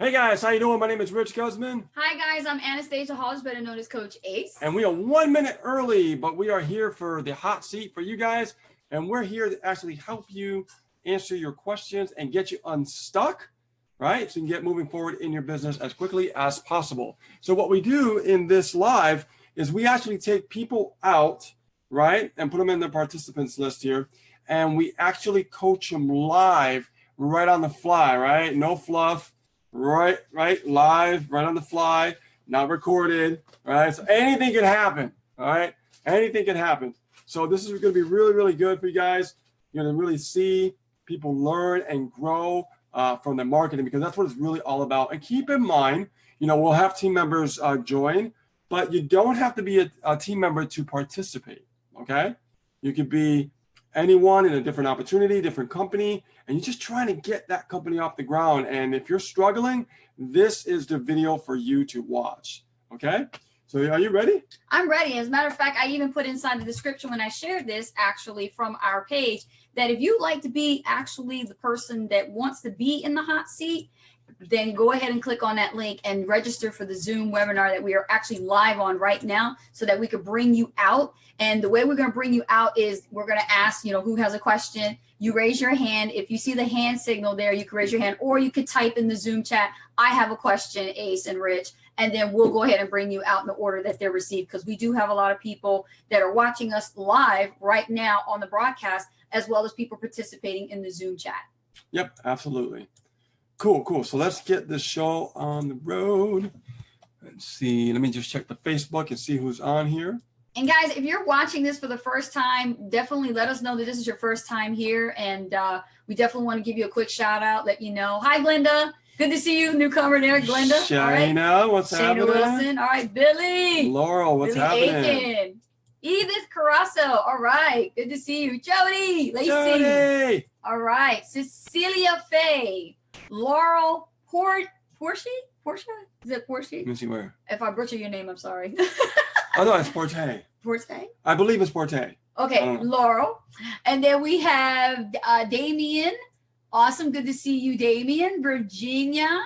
Hey guys, how you doing? My name is Rich Guzman. Hi guys, I'm Anastasia Hollis, better known as Coach Ace. And we are 1 minute early, but we are here for the hot seat for you guys. And we're here to actually help you answer your questions and get you unstuck, right? So you can get moving forward in your business as quickly as possible. So what we do in this live is we actually take people out, right? And put them in the participants list here. And we actually coach them live right on the fly, right? No fluff. Right, live, right on the fly, not recorded, right? So anything can happen, all right? Anything can happen. So this is going to be really, really good for you guys. You're going to really see people learn and grow from their marketing, because that's what it's really all about. And keep in mind, we'll have team members join, but you don't have to be a team member to participate, okay? You could be anyone in a different opportunity, different company, and you're just trying to get that company off the ground. And if you're struggling, this is the video for you to watch. Okay? So are you ready? I'm ready. As a matter of fact, I even put inside the description when I shared this actually from our page that if you'd like to be actually the person that wants to be in the hot seat, then go ahead and click on that link and register for the Zoom webinar that we are actually live on right now so that we could bring you out. And the way we're going to bring you out is we're going to ask, who has a question. You raise your hand. If you see the hand signal there, you can raise your hand, or you could type in the Zoom chat, I have a question, Ace and Rich, and then we'll go ahead and bring you out in the order that they're received, because we do have a lot of people that are watching us live right now on the broadcast, as well as people participating in the Zoom chat. Yep, absolutely. Cool. So let's get this show on the road. Let's see. Let me just check the Facebook and see who's on here. And guys, if you're watching this for the first time, definitely let us know that this is your first time here. And we definitely want to give you a quick shout out, let you know. Hi, Glenda. Good to see you, newcomer there, Glenda. Shayna, what's happening? Shayna Wilson. All right, Billy. Laurel, what's happening? Aiken. Edith Carasso. All right, good to see you. Jody. Lacey. Jody. All right, Cecilia Faye. Laurel Portia? Is it Portia? Let me see where. If I butcher your name, I'm sorry. Oh, no, it's Porte. Porte? I believe it's Porte. Okay, Laurel. And then we have Damien. Awesome. Good to see you, Damien. Virginia.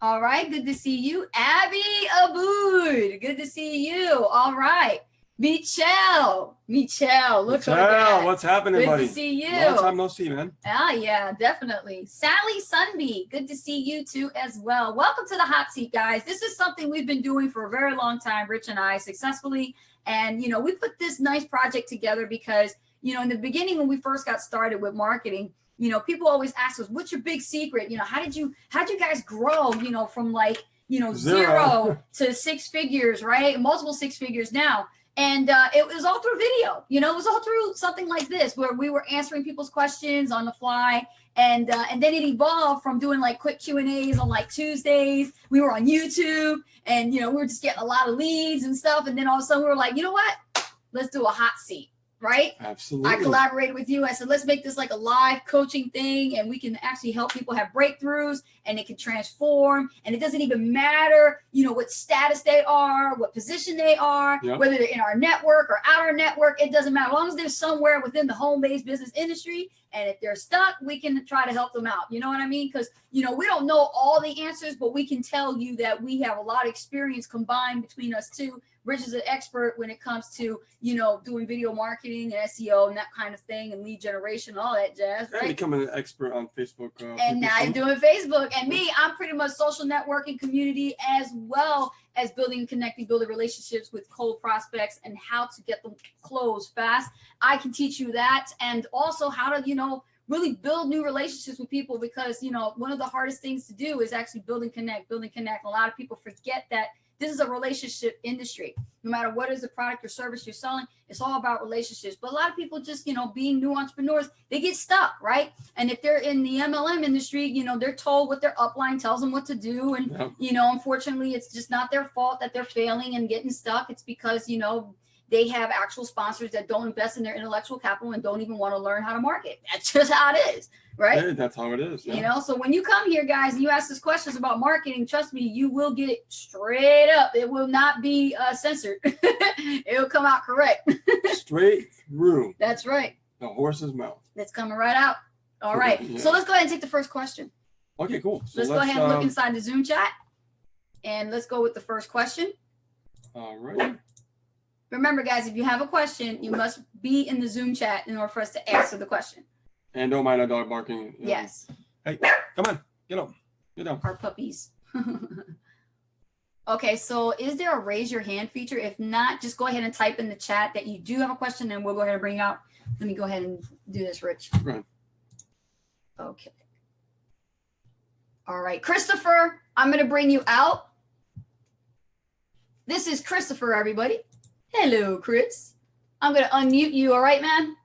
All right. Good to see you. Abby Aboud. Good to see you. All right. Michelle, look at that. What's happening, buddy? Good to see you. Long time no see, man. Ah, yeah, definitely. Sally Sunby, good to see you too as well. Welcome to the hot seat, guys. This is something we've been doing for a very long time, Rich and I, successfully. And, we put this nice project together because, in the beginning when we first got started with marketing, people always ask us, what's your big secret? How'd you guys grow, from like, zero to six figures, right? Multiple six figures now. And it was all through video, it was all through something like this, where we were answering people's questions on the fly. And then it evolved from doing like quick Q&As on like Tuesdays. We were on YouTube, and, we were just getting a lot of leads and stuff. And then all of a sudden we were like, you know what? Let's do a hot seat. Right? Absolutely. I collaborated with you. I said, let's make this like a live coaching thing, and we can actually help people have breakthroughs, and it can transform. And it doesn't even matter, what status they are, what position they are, whether they're in our network or out our network. It doesn't matter. As long as they're somewhere within the home-based business industry, and if they're stuck, we can try to help them out. You know what I mean? Because, we don't know all the answers, but we can tell you that we have a lot of experience combined between us two. Rich is an expert when it comes to, doing video marketing and SEO and that kind of thing, and lead generation, all that jazz, right? And becoming an expert on Facebook. And now you're doing Facebook. And me, I'm pretty much social networking community, as well as building and connecting, building relationships with cold prospects and how to get them closed fast. I can teach you that, and also how to, really build new relationships with people, because, one of the hardest things to do is actually build and connect. A lot of people forget that this is a relationship industry. No matter what is the product or service you're selling, it's all about relationships. But a lot of people just, being new entrepreneurs, they get stuck, right? And if they're in the MLM industry, they're told what their upline tells them what to do. And, unfortunately, it's just not their fault that they're failing and getting stuck. It's because, they have actual sponsors that don't invest in their intellectual capital and don't even want to learn how to market. That's just how it is, right? Hey, that's how it is. Yeah. So when you come here, guys, and you ask us questions about marketing, trust me, you will get it straight up. It will not be censored. It will come out correct. Straight through. That's right. The horse's mouth. That's coming right out. All right. Yeah. So let's go ahead and take the first question. Okay, cool. So let's go ahead and look inside the Zoom chat. And let's go with the first question. All right. Remember, guys, if you have a question, you must be in the Zoom chat in order for us to answer the question. And don't mind our dog barking. Yes. Hey, come on. Get up. Get down. Our puppies. Okay, so is there a raise your hand feature? If not, just go ahead and type in the chat that you do have a question and we'll go ahead and bring it out. Let me go ahead and do this, Rich. Go ahead. Okay. All right, Christopher, I'm going to bring you out. This is Christopher, everybody. Hello, Chris. I'm going to unmute you, all right, man?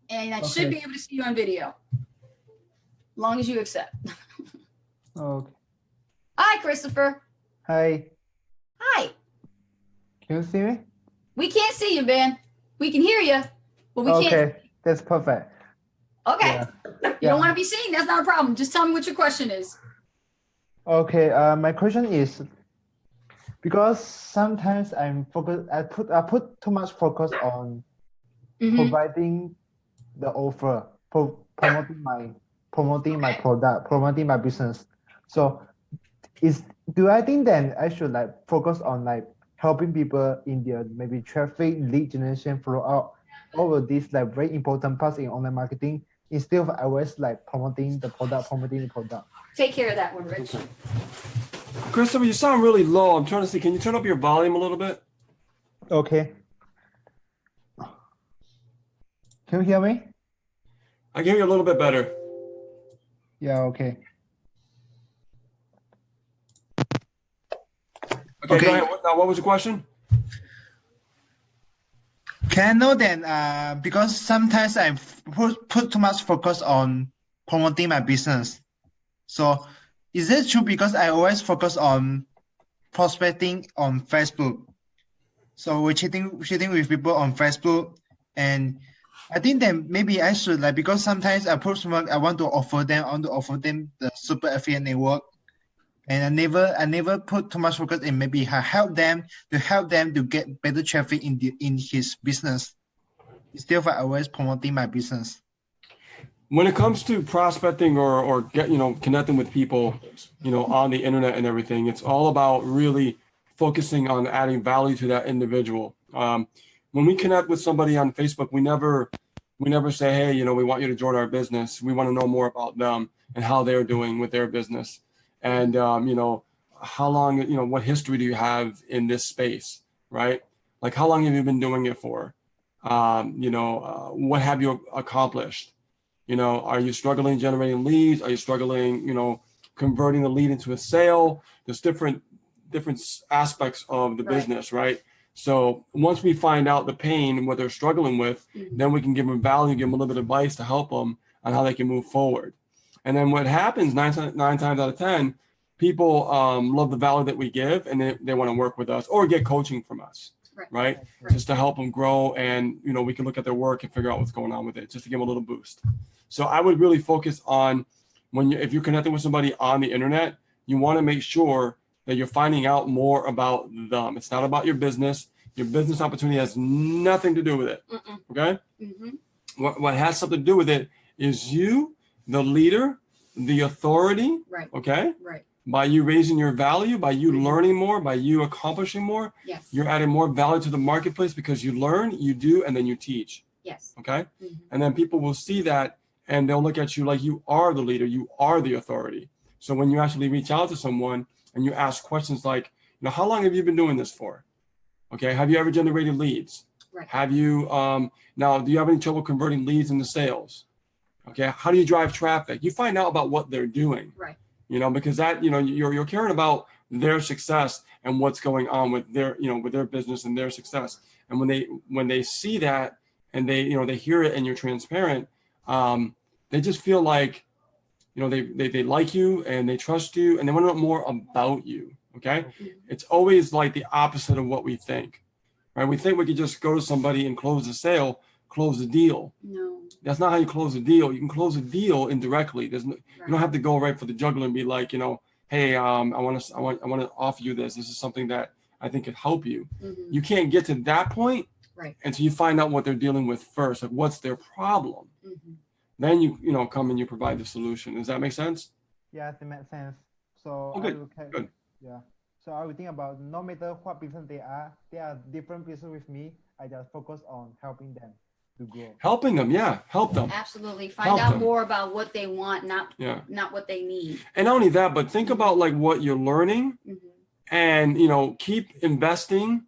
And I should be able to see you on video. Long as you accept. Okay. Hi, Christopher. Hi. Hi. Can you see me? We can't see you, man. We can hear you, but we can't. Okay, that's perfect. Okay. Yeah. You don't want to be seen? That's not a problem. Just tell me what your question is. Okay. My question is because sometimes I put too much focus on providing the offer, promoting my product, promoting my business. So do I think then I should like focus on like helping people in their maybe traffic, lead generation, throughout all of these like very important parts in online marketing instead of always like promoting the product? Take care of that one, Rich. Okay. Christopher, you sound really low. I'm trying to see. Can you turn up your volume a little bit? Okay. Can you hear me? I can hear you a little bit better. Yeah, okay. Okay, go ahead. Now, what was the question? Can I know then, because sometimes I put too much focus on promoting my business. So is it true because I always focus on prospecting on Facebook? So we're chatting with people on Facebook, and I think that maybe I should like, because sometimes I want to offer them the super affiliate network. And I never put too much focus in maybe help them to get better traffic in his business instead of always promoting my business. When it comes to prospecting or connecting with people, on the internet and everything, it's all about really focusing on adding value to that individual. When we connect with somebody on Facebook, we never say, hey, we want you to join our business. We want to know more about them and how they're doing with their business. And, how long, what history do you have in this space, right? Like, how long have you been doing it for? What have you accomplished? Are you struggling generating leads? Are you struggling, converting the lead into a sale? There's different aspects of the business, right? So once we find out the pain and what they're struggling with, then we can give them value, give them a little bit of advice to help them on how they can move forward. And then what happens nine times out of 10, people love the value that we give, and they want to work with us or get coaching from us, right? Just to help them grow, and we can look at their work and figure out what's going on with it, just to give them a little boost. So I would really focus on if you're connecting with somebody on the internet, you want to make sure that you're finding out more about them. It's not about your business. Your business opportunity has nothing to do with it. Okay? What has something to do with it is you, the leader, the authority, okay? Right. By you raising your value, by you learning more, by you accomplishing more, you're adding more value to the marketplace because you learn, you do, and then you teach. Yes. Okay? And then people will see that and they'll look at you like you are the leader, you are the authority. So when you actually reach out to someone and you ask questions like, how long have you been doing this for? Okay, have you ever generated leads? Right. Have you, now, do you have any trouble converting leads into sales? Okay, how do you drive traffic? You find out about what they're doing, right? Because that, you're caring about their success and what's going on with their, with their business and their success. And when they see that and they hear it and you're transparent, they just feel like, they like you and they trust you and they want to know more about you. Okay, it's always like the opposite of what we think, right? We think we could just go to somebody and close the sale, close the deal. No. That's not how you close a deal. You can close a deal indirectly. You don't have to go right for the jugular and be like, hey, I want to offer you this. This is something that I think could help you. You can't get to that point until you find out what they're dealing with first. Like, what's their problem? then you know, come and you provide the solution. Does that make sense? Yes, it makes sense. So Oh, I good, will good. yeah. So I will think about no matter what business they are different business with me. I just focus on helping them to grow. Helping them, yeah, help them. Absolutely. Find Help out them. more about what they want, Yeah. not what they need. And not only that, but think about like what you're learning Mhm. and, you know, keep investing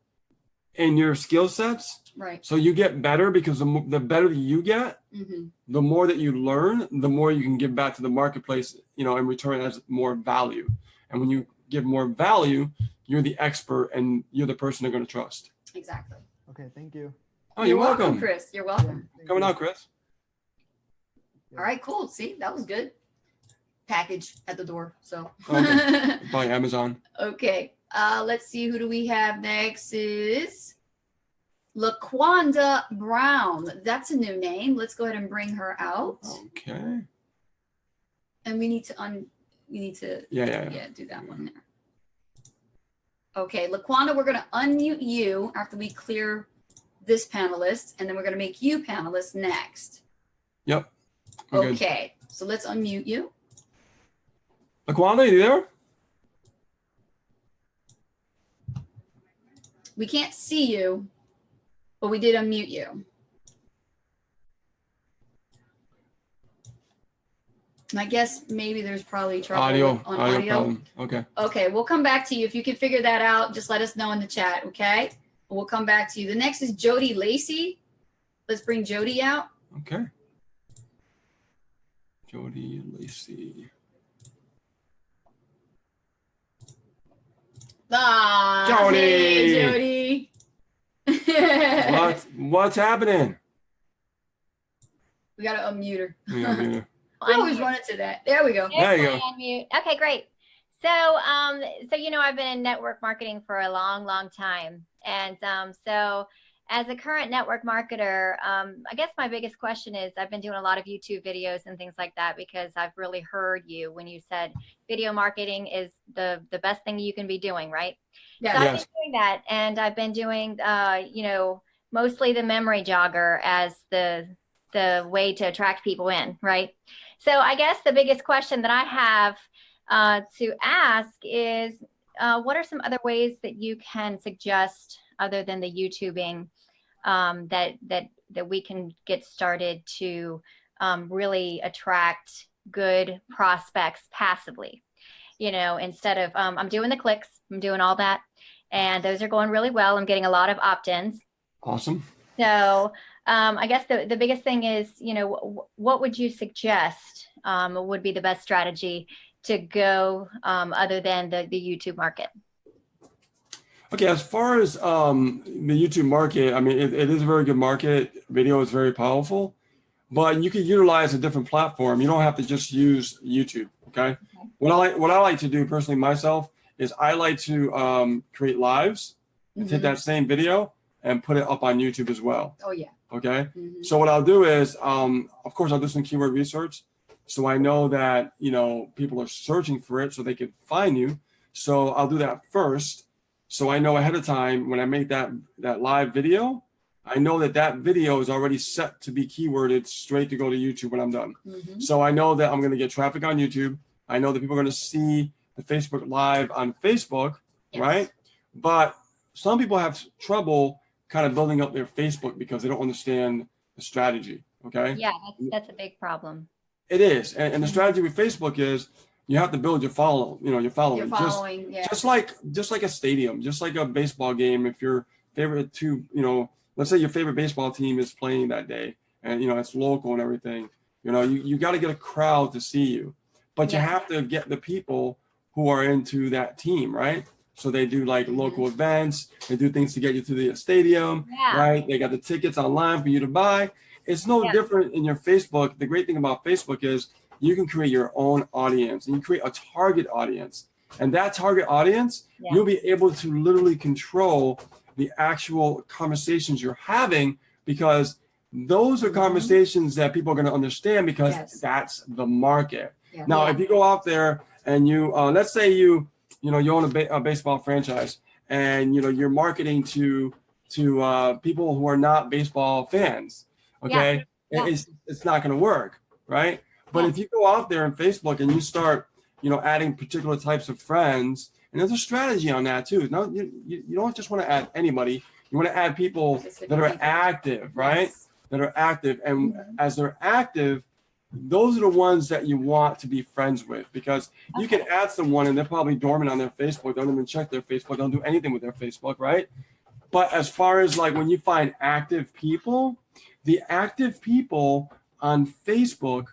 in your skill sets Right. so you get better, because the better that you get, hmm the more that you learn, the more you can give back to the marketplace, you know, in return as more value. And when you give more value, you're the expert and you're the person they're going to trust. Exactly. Okay, thank you. Oh, you're welcome. Chris. You're welcome. Thank Coming you. out, Chris. All right, cool. See, that was good. Package at the door. So Okay. Probably Amazon. okay. Let's see, who do we have next? Is LaQuanda Brown. That's a new name. Let's go ahead and bring her out. Okay. And we need to Yeah. do that one there. Okay, LaQuanda, we're gonna unmute you after we clear this panelist, and then we're gonna make you panelist next. Yep. We're good. Okay, so let's unmute you. LaQuanda, you there? We can't see you, but we did unmute you. And I guess maybe there's probably trouble Audio on audio. problem. Okay. Okay, we'll come back to you. If you can figure that out, just let us know in the chat, okay? We'll come back to you. The next is Jody Lacey. Let's bring Jody out. Okay. Jody Lacey. Ah, Jody! Hey, Jody. What's happening? We gotta unmute her. Yeah. We always run into that. There we go. There you go. Unmute. Okay, great. So, you know, I've been in network marketing for a long, long time. And so as a current network marketer, I guess my biggest question is, I've been doing a lot of YouTube videos and things like that, because I've really heard you when you said video marketing is the best thing you can be doing, right? Yeah. So I've Yes. been doing that, and I've been doing, you know, mostly the memory jogger as the way to attract people in, right? So I guess the biggest question that I have to ask is, what are some other ways that you can suggest, other than the YouTubing, that we can get started to really attract good prospects passively? You know, instead of, I'm doing the clicks, I'm doing all that, and those are going really well. I'm getting a lot of opt-ins. Awesome. So I guess the biggest thing is, you know, what would you suggest would be the best strategy to go other than the YouTube market? Okay, as far as the YouTube market, I mean, it is a very good market. Video is very powerful, but you can utilize a different platform. You don't have to just use YouTube. Okay. What I like to do personally myself is I like to create lives, and take that same video and put it up on YouTube as well. Oh yeah. Okay. So what I'll do is, of course, I'll do some keyword research, so I know that, you know, people are searching for it so they can find you. So I'll do that first. So I know ahead of time when I make that live video, I know that video is already set to be keyworded straight to go to YouTube when I'm done. So I know that I'm going to get traffic on YouTube. I know that people are going to see the Facebook Live on Facebook, right? But some people have trouble kind of building up their Facebook because they don't understand the strategy, okay? Yeah, that's a big problem. It is. And the strategy with Facebook is you have to build your following. Your following, just like a stadium, just like a baseball game. If your favorite two, you know, let's say your favorite baseball team is playing that day, and you know it's local and everything, you know, you got to get a crowd to see you, but you have to get the people who are into that team, right? So they do like local events, they do things to get you to the stadium, right? They got the tickets online for you to buy. It's no different in your Facebook. The great thing about Facebook is you can create your own audience, and you create a target audience. And that target audience, you'll be able to literally control the actual conversations you're having, because those are conversations that people are going to understand, because that's the market. Now, if you go out there and you, let's say you own a baseball franchise, and you know you're marketing to people who are not baseball fans, okay? It's not going to work. right? But if you go out there on Facebook and you start, adding particular types of friends, and there's a strategy on that too. No, you don't just want to add anybody. You want to add people Specific that are people. active, right? Yes. That are active. And Mhm. as they're active, those are the ones that you want to be friends with, because you can add someone and they're probably dormant on their Facebook, don't even check their Facebook, don't do anything with their Facebook, right? But as far as like when you find active people, the active people on Facebook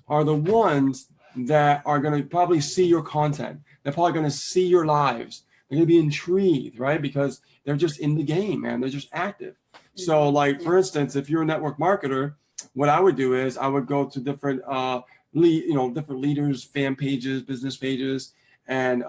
are the ones that are going to probably see your content. They're probably going to see your lives. They're going to be intrigued, right? Because they're just in the game, man. They're just active. So like, for instance, if you're a network marketer, what I would do is I would go to different, different leaders, fan pages, business pages, and,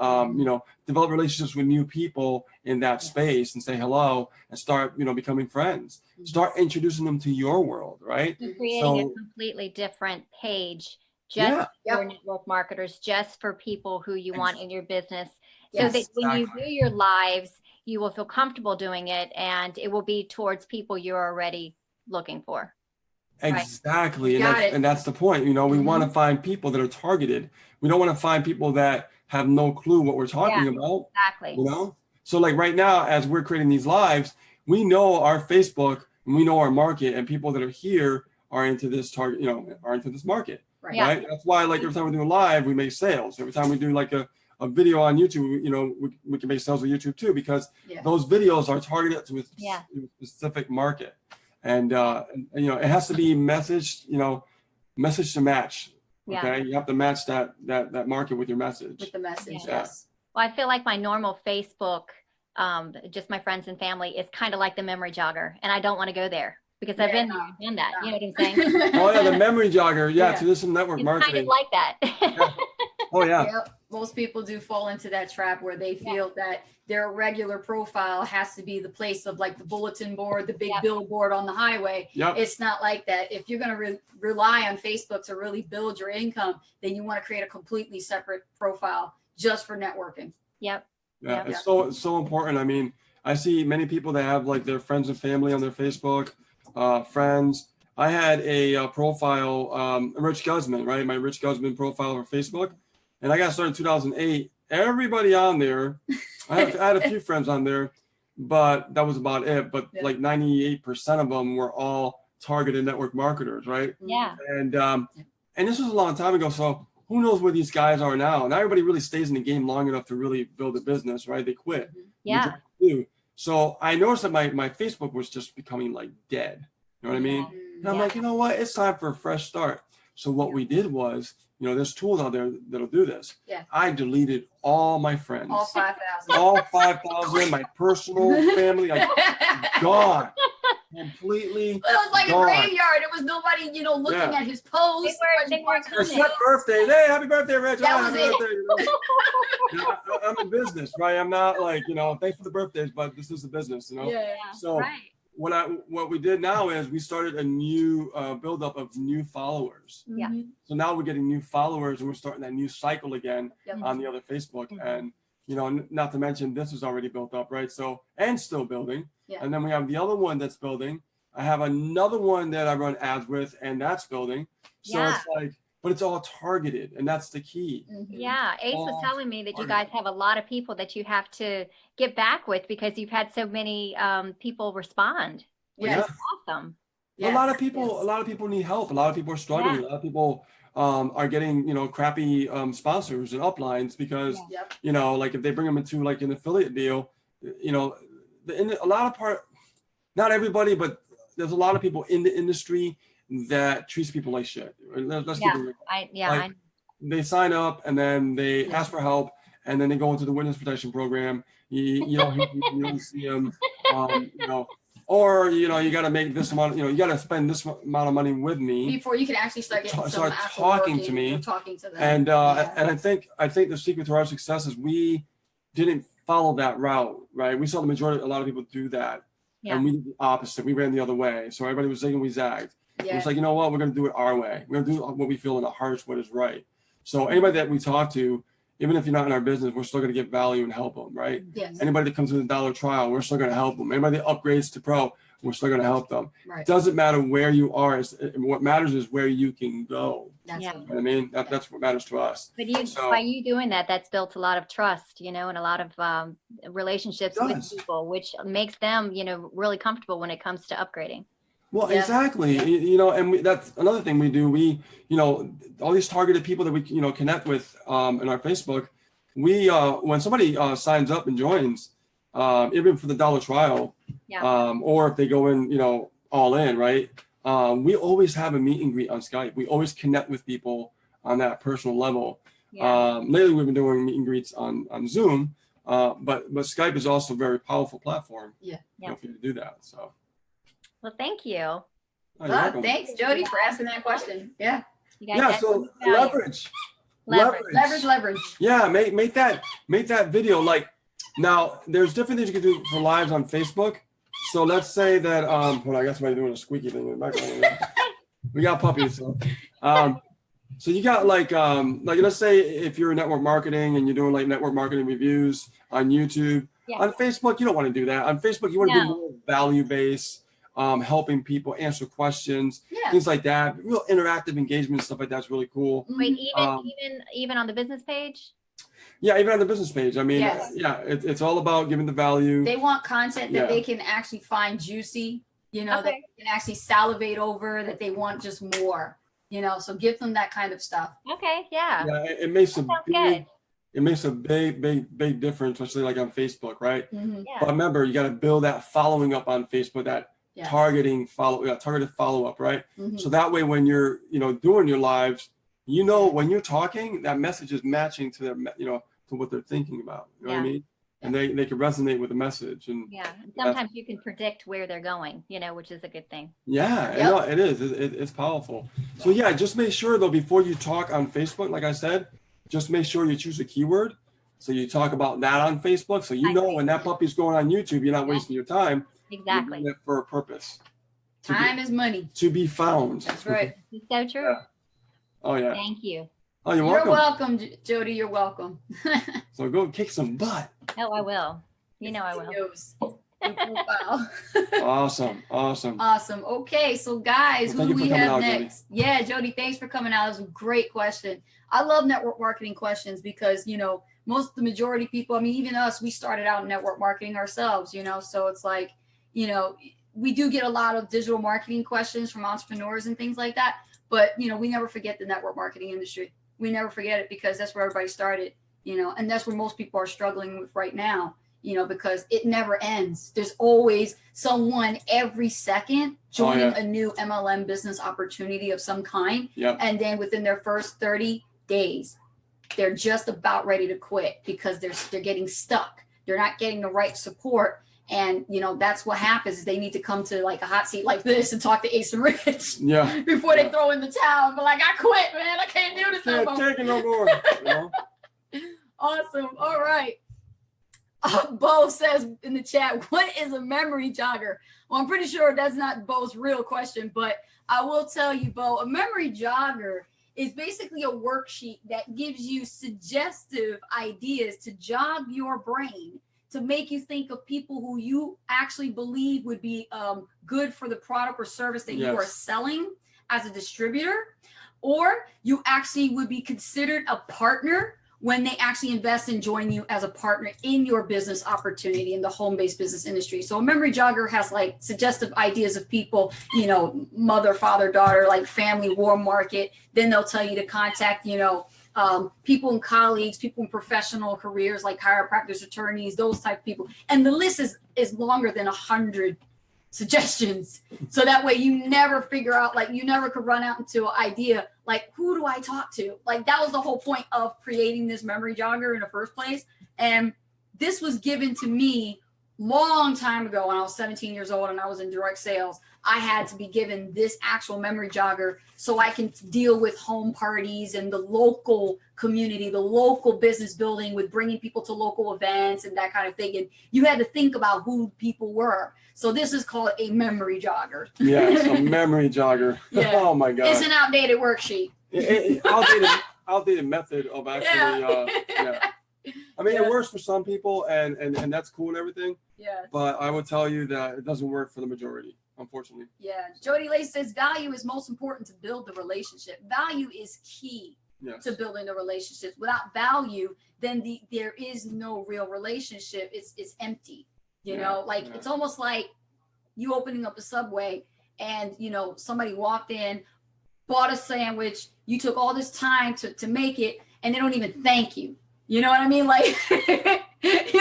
develop relationships with new people in that space and say hello and start, becoming friends. Start introducing them to your world, right? Creating a So- completely different page Yeah. just for network marketers, just for people who you want in your business. So Yes. that when you Exactly. do your lives, you will feel comfortable doing it, and it will be towards people you're already looking for. Right. Exactly. And Got that's, it. and that's the point. We want to find people that are targeted. We don't want to find people that have no clue what we're talking about. Exactly. So like right now, as we're creating these lives, we know our Facebook and we know our market, and people that are here are into this target, are into this market, Right. Yeah. right? That's why like every time we do a live, we make sales. Every time we do like a video on YouTube, we can make sales with YouTube too, because Yeah. those videos are targeted to a Yeah. specific market. And it has to be message to match. Yeah. Okay. You have to match that market with your message. With the message, Yeah. yes. Well, I feel like my normal Facebook, just my friends and family, is kind of like the memory jogger, and I don't want to go there because I've been there, done that. You know what I'm saying? Oh yeah, the memory jogger. Yeah, Yeah. traditional network It's kind marketing. of like that. Oh yeah. Yep. Most people do fall into that trap where they feel that their regular profile has to be the place of like the bulletin board, the big Yeah. billboard on the highway. Yep. It's not like that. If you're going to rely on Facebook to really build your income, then you want to create a completely separate profile just for networking. Yep. Yeah, Yeah. it's so important. I mean, I see many people that have like their friends and family on their Facebook, friends. I had a profile, Rich Guzman, right? My Rich Guzman profile for Facebook, and I got started in 2008. Everybody on there, I had a few friends on there, but that was about it. But Yeah. like 98% of them were all targeted network marketers, right? Yeah. And this was a long time ago, so who knows where these guys are now? Not everybody really stays in the game long enough to really build a business, right? They quit. Yeah. Do. So I noticed that my Facebook was just becoming like dead. You know what I mean? And I'm Yeah. like, you know what? It's time for a fresh start. So what we did was, there's tools out there that'll do this. Yeah. I deleted all my friends, All 5,000. all 5,000, my personal family, like gone, completely. It was like Gone. a graveyard. It was nobody, looking Yeah. at his posts. They weren't coming. Except birthdays. Hey, happy birthday, Rich. That Oh, was happy it. birthday. I'm in business, right? I'm not like, thanks for the birthdays, but this is the business, Yeah. So Right. what we did now is we started a new buildup of new followers. Yeah. Mhm. So now we're getting new followers and we're starting that new cycle again Yep. on the other Facebook. Mhm. And, not to mention this is already built up, right? So, and still building. Yeah. And then we have the other one that's building. I have another one that I run ads with and that's building. So Yeah. it's like, but it's all targeted and that's the key. Mhm. Yeah, Ace was all telling me that you targeted. guys have a lot of people that you have to get back with because you've had so many people respond, which Yes. is awesome. A lot of people, Yes. a lot of people need help. A lot of people are struggling. Yeah. A lot of people are getting, crappy sponsors and uplines because, Yep. like if they bring them into like an affiliate deal, a lot of not everybody, but there's a lot of people in the industry that treats people like shit. Let's keep it real. Like, they sign up and then they ask for help and then they go into the witness protection program. You don't see them, or you got to make this amount. You got to spend this amount of money with me. Before you can actually start getting some Start actual talking working, to me. talking to them. And Yeah. and I think the secret to our success is we didn't follow that route, right? We saw a lot of people do that, Yeah. and we did the opposite. We ran the other way. So everybody was zigging, we zagged. Yeah. It's like, you know what? We're going to do it our way. We're going to do what we feel in our hearts, what is right. So anybody that we talk to, even if you're not in our business, we're still going to give value and help them, right? Yes. Anybody that comes with a dollar trial, we're still going to help them. Anybody that upgrades to pro, we're still going to help them. Right. It doesn't matter where you are. What matters is where you can go. That's Yeah. what- You know what I mean, that's what matters to us. But you, So- by you doing that, that's built a lot of trust, and a lot of relationships It with does. people, which makes them, really comfortable when it comes to upgrading. Well, Yeah. exactly. And that's another thing we do. We, all these targeted people that we, connect with in our Facebook. We, when somebody signs up and joins, even for the $1 trial, Yeah. or if they go in, all in, right? We always have a meet and greet on Skype. We always connect with people on that personal level. Yeah. Lately, we've been doing meet and greets on Zoom, but Skype is also a very powerful platform. Yeah. For you to do that. So. Well, thank you. Oh, you're Well, welcome. thanks, Jody, for asking that question. Yeah. You guys Yeah. add So value. leverage. Leverage. Yeah, make that video. Like, now there's different things you can do for lives on Facebook. So let's say that hold on, I got somebody doing a squeaky thing in the background. We got puppies. So you got like let's say if you're in network marketing and you're doing like network marketing reviews on YouTube. Yeah. On Facebook, you don't want to do that. On Facebook, you want to No. do more value-based, helping people answer questions, Yeah. things like that. Real interactive engagement, stuff like that's really cool. Wait, Mhm. even on the business page? Yeah, even on the business page. I mean, Yes. yeah, it's all about giving the value. They want content that Yeah. they can actually find juicy, that Okay. they can actually salivate over, that they want just more, so give them that kind of stuff. Okay, yeah. Yeah, it makes a That sounds big, good. it makes a big difference, especially like on Facebook, right? Mhm. Yeah. But remember, you got to build that following up on Facebook, that Yes. targeted follow up, right? Mhm. So that way, when you're, doing your lives, when you're talking, that message is matching to their, to what they're thinking about. You know what I Yeah. mean? And they can resonate with the message. And Yeah. And sometimes you can predict where they're going, which is a good thing. yeah, Yep. no, it is. It's powerful. So yeah, just make sure though, before you talk on Facebook, like I said, just make sure you choose a keyword. So you talk about that on Facebook. So I agree. when that puppy's going on YouTube, you're not wasting your time. You're Exactly. doing it for a purpose. Time is money. To be found. That's right. It's so true. Yeah. Oh yeah. Thank you. Oh, you're You're welcome. welcome, Jody. You're welcome. So go kick some butt. Oh, I will. I will. Videos. Your profile. Awesome. Awesome. Okay, so guys, Well, who thank do you we for coming have out, Jody. next? Yeah, Jody, thanks for coming out. It was a great question. I love network marketing questions because, the majority of people, I mean, even us, we started out in network marketing ourselves, so it's like, we do get a lot of digital marketing questions from entrepreneurs and things like that. But, we never forget the network marketing industry. We never forget it because that's where everybody started, and that's where most people are struggling with right now. Because it never ends. There's always someone every second joining a new MLM business opportunity of some kind. Yep. And then within their first 30 days, they're just about ready to quit because they're getting stuck. They're not getting the right support. And, that's what happens is they need to come to like a hot seat like this and talk to Ace and Rich Yeah. before they throw in the towel. But like, I quit, man. I can't do this no Can't more. take it no more. Awesome. All right. Bo says in the chat, what is a memory jogger? Well, I'm pretty sure that's not Bo's real question, but I will tell you, Bo, a memory jogger is basically a worksheet that gives you suggestive ideas to jog your brain, to make you think of people who you actually believe would be good for the product or service that you are Yes. selling as a distributor, or you actually would be considered a partner when they actually invest and join you as a partner in your business opportunity in the home-based business industry. So a memory jogger has like suggestive ideas of people, mother, father, daughter, like family, warm market. Then they'll tell you to contact, people and colleagues, people in professional careers like chiropractors, attorneys, those type of people. And the list is longer than 100 suggestions. So that way you never figure out, like you never could run out into an idea, like who do I talk to? Like that was the whole point of creating this memory jogger in the first place. And this was given to me long time ago when I was 17 years old and I was in direct sales. I had to be given this actual memory jogger so I can deal with home parties and the local community, the local business building with bringing people to local events and that kind of thing. And you had to think about who people were. So this is called a memory jogger. Yes, a memory jogger. Yeah. Oh my God. It's an outdated worksheet. Outdated method of actually, yeah. I mean, Yeah. it works for some people, and that's cool and everything. Yeah. But I will tell you that it doesn't work for the majority, unfortunately. Yeah. Jody Lace says value is most important to build the relationship. Value is key Yes. to building the relationships. Without value, then there is no real relationship. It's empty. You Yeah, know, like yeah. it's almost like you opening up a Subway and somebody walked in, bought a sandwich, you took all this time to make it, and they don't even thank you. You know what I mean? Like, thanks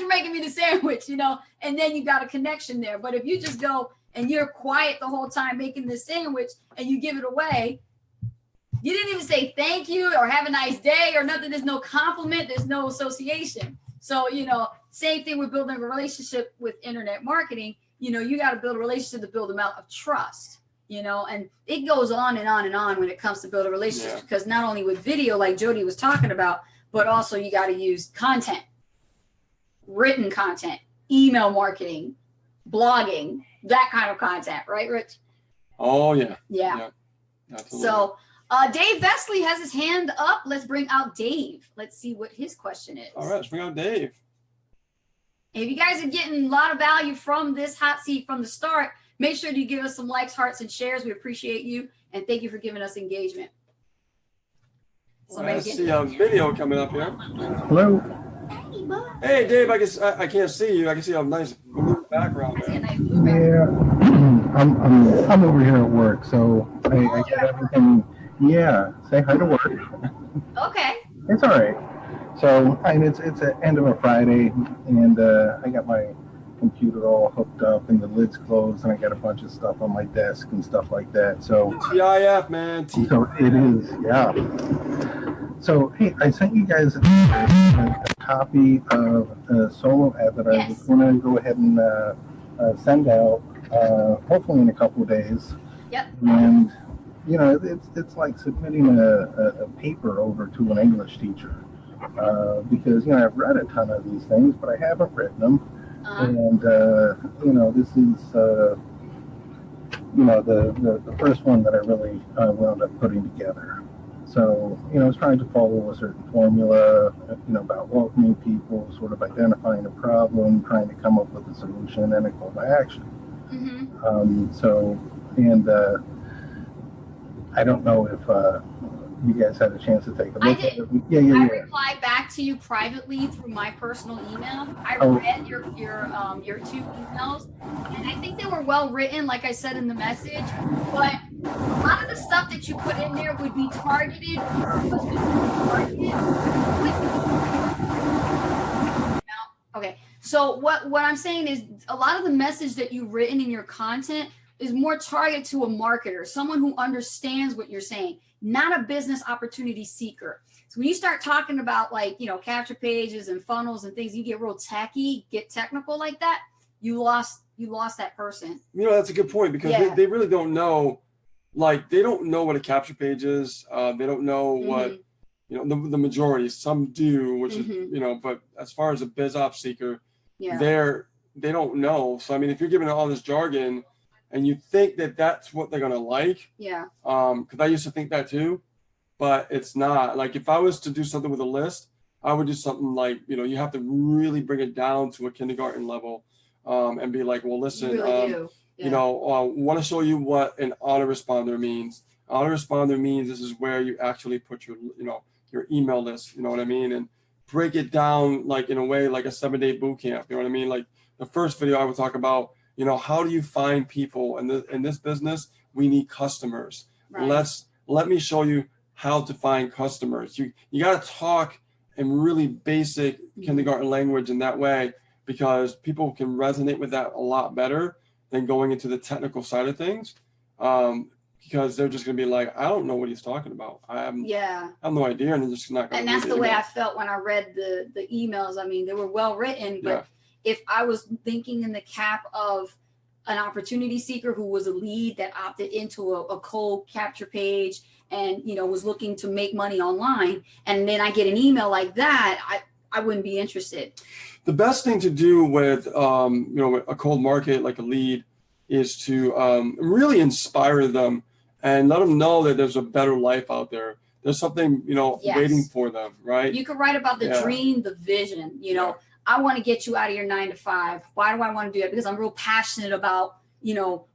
for making me the sandwich, and then you got a connection there. But if you just go and you're quiet the whole time making this sandwich and you give it away, you didn't even say thank you or have a nice day or nothing. There's no compliment. There's no association. So, same thing with building a relationship with internet marketing. You got to build a relationship to build amount of trust, and it goes on and on and on when it comes to build a relationship, because not only with video, like Jody was talking about, but also you got to use content, written content, email marketing, blogging, that kind of content. Right, Rich? Oh, yeah. Yeah. Absolutely. So Dave Vesley has his hand up. Let's bring out Dave. Let's see what his question is. All right, let's bring out Dave. If you guys are getting a lot of value from this hot seat from the start, make sure you give us some likes, hearts, and shares. We appreciate you. And thank you for giving us engagement. I see a video coming up here. Hello. Hey, Dave, I can't see you. I can see a nice blue background I see a there. nice blue background. Yeah, I'm over here at work, so I get everything. Yeah, say hi to work. Okay. It's all right. So, and it's the end of a Friday, and I got my computer all hooked up, and the lid's closed, and I got a bunch of stuff on my desk and stuff like that. So, TIF, man. so it is, yeah. So, hey, I sent you guys a copy of a solo ad that I was going to go ahead and send out, hopefully in a couple of days. Yep. And it's like submitting a paper over to an English teacher, because I've read a ton of these things, but I haven't written them. And this is the first one that I really wound up putting together. So, I was trying to follow a certain formula, about welcoming people, sort of identifying a problem, trying to come up with a solution and a call to action. I don't know if you guys had a chance to take a look at it. Yeah. I replied back to you privately through my personal email. I read your two emails, and I think they were well written, like I said in the message. But a lot of the stuff that you put in there would be targeted. Okay. So what I'm saying is, a lot of the message that you've written in your content is more targeted to a marketer, someone who understands what you're saying, not a business opportunity seeker. So when you start talking about capture pages and funnels and things, you get real tacky, get technical like that, you lost that person. That's a good point, because they really don't know, they don't know what a capture page is. They don't know what, the majority, some do, which is, but as far as a biz ops seeker, they don't know. So, I mean, if you're giving all this jargon, and you think that that's what they're going to like. Yeah. Because I used to think that too, but it's not. Like, if I was to do something with a list, I would do something like, you have to really bring it down to a kindergarten level, and be like, well, listen, you really do. Yeah. Want to show you what an autoresponder means. Autoresponder means this is where you actually put your email list, you know what I mean? And break it down, in a way, like a 7-day boot camp, you know what I mean? Like, the first video I would talk about, how do you find people in this business? We need customers. Right. Let me show you how to find customers. You got to talk in really basic kindergarten language in that way, because people can resonate with that a lot better than going into the technical side of things. Because they're just going to be like, I don't know what he's talking about. I have no idea. And they're just not going to. And that's the way I felt when I read the emails. I mean, they were well written, but if I was thinking in the cap of an opportunity seeker who was a lead that opted into a cold capture page and, was looking to make money online, and then I get an email like that, I wouldn't be interested. The best thing to do with, a cold market, like a lead, is to really inspire them and let them know that there's a better life out there. there's something, Yes. waiting for them, right? You could write about the Yeah. dream, the vision. I want to get you out of your 9 to 5. Why do I want to do that? Because I'm real passionate about,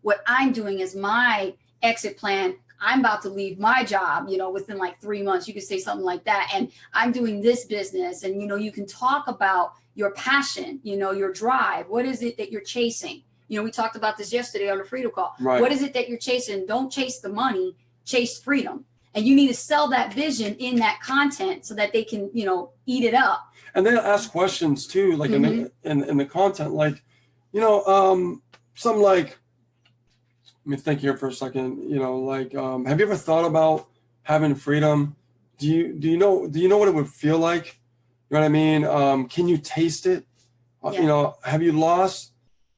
what I'm doing is my exit plan. I'm about to leave my job, within like 3 months. You could say something like that. And I'm doing this business. And, you can talk about your passion, your drive. What is it that you're chasing? We talked about this yesterday on the Freedom Call. Right. What is it that you're chasing? Don't chase the money, chase freedom. And you need to sell that vision in that content so that they can, eat it up. And they'll ask questions too, like in the content, like, something like, let me think here for a second, have you ever thought about having freedom? Do you know what it would feel like? You know what I mean? Can you taste it? Yeah. Have you lost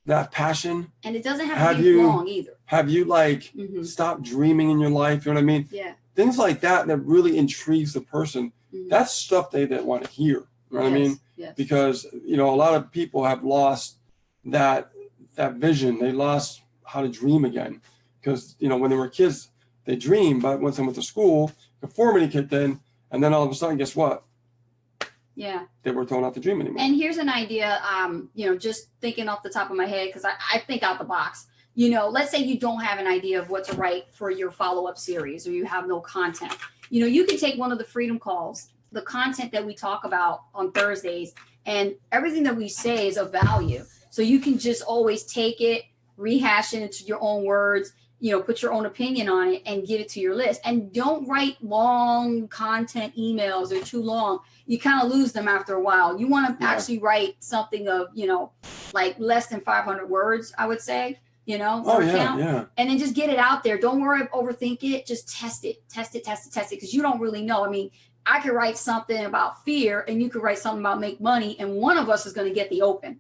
that passion? And it doesn't have to be long either. Have you stopped dreaming in your life? You know what I mean? Yeah. Things like that really intrigues the person. That's stuff they didn't want to hear. You know what I mean? Yes. Because, a lot of people have lost that vision. They lost how to dream again. Because, when they were kids, they dreamed, but once they went to school, conformity kicked in, and then all of a sudden, guess what? Yeah. They were told not to dream anymore. And here's an idea, just thinking off the top of my head, because I think out the box. Let's say you don't have an idea of what to write for your follow-up series, or you have no content. You can take one of the Freedom Calls, the content that we talk about on Thursdays, and everything that we say is of value. So you can just always take it, rehash it into your own words, put your own opinion on it and give it to your list. And don't write long content emails. They're too long. You kind of lose them after a while. You want to actually write something of, like less than 500 words, I would say, word count. Yeah. And then just get it out there. Don't worry, overthink it. Just test it, because you don't really know. I mean, I could write something about fear and you could write something about make money, and one of us is going to get the open,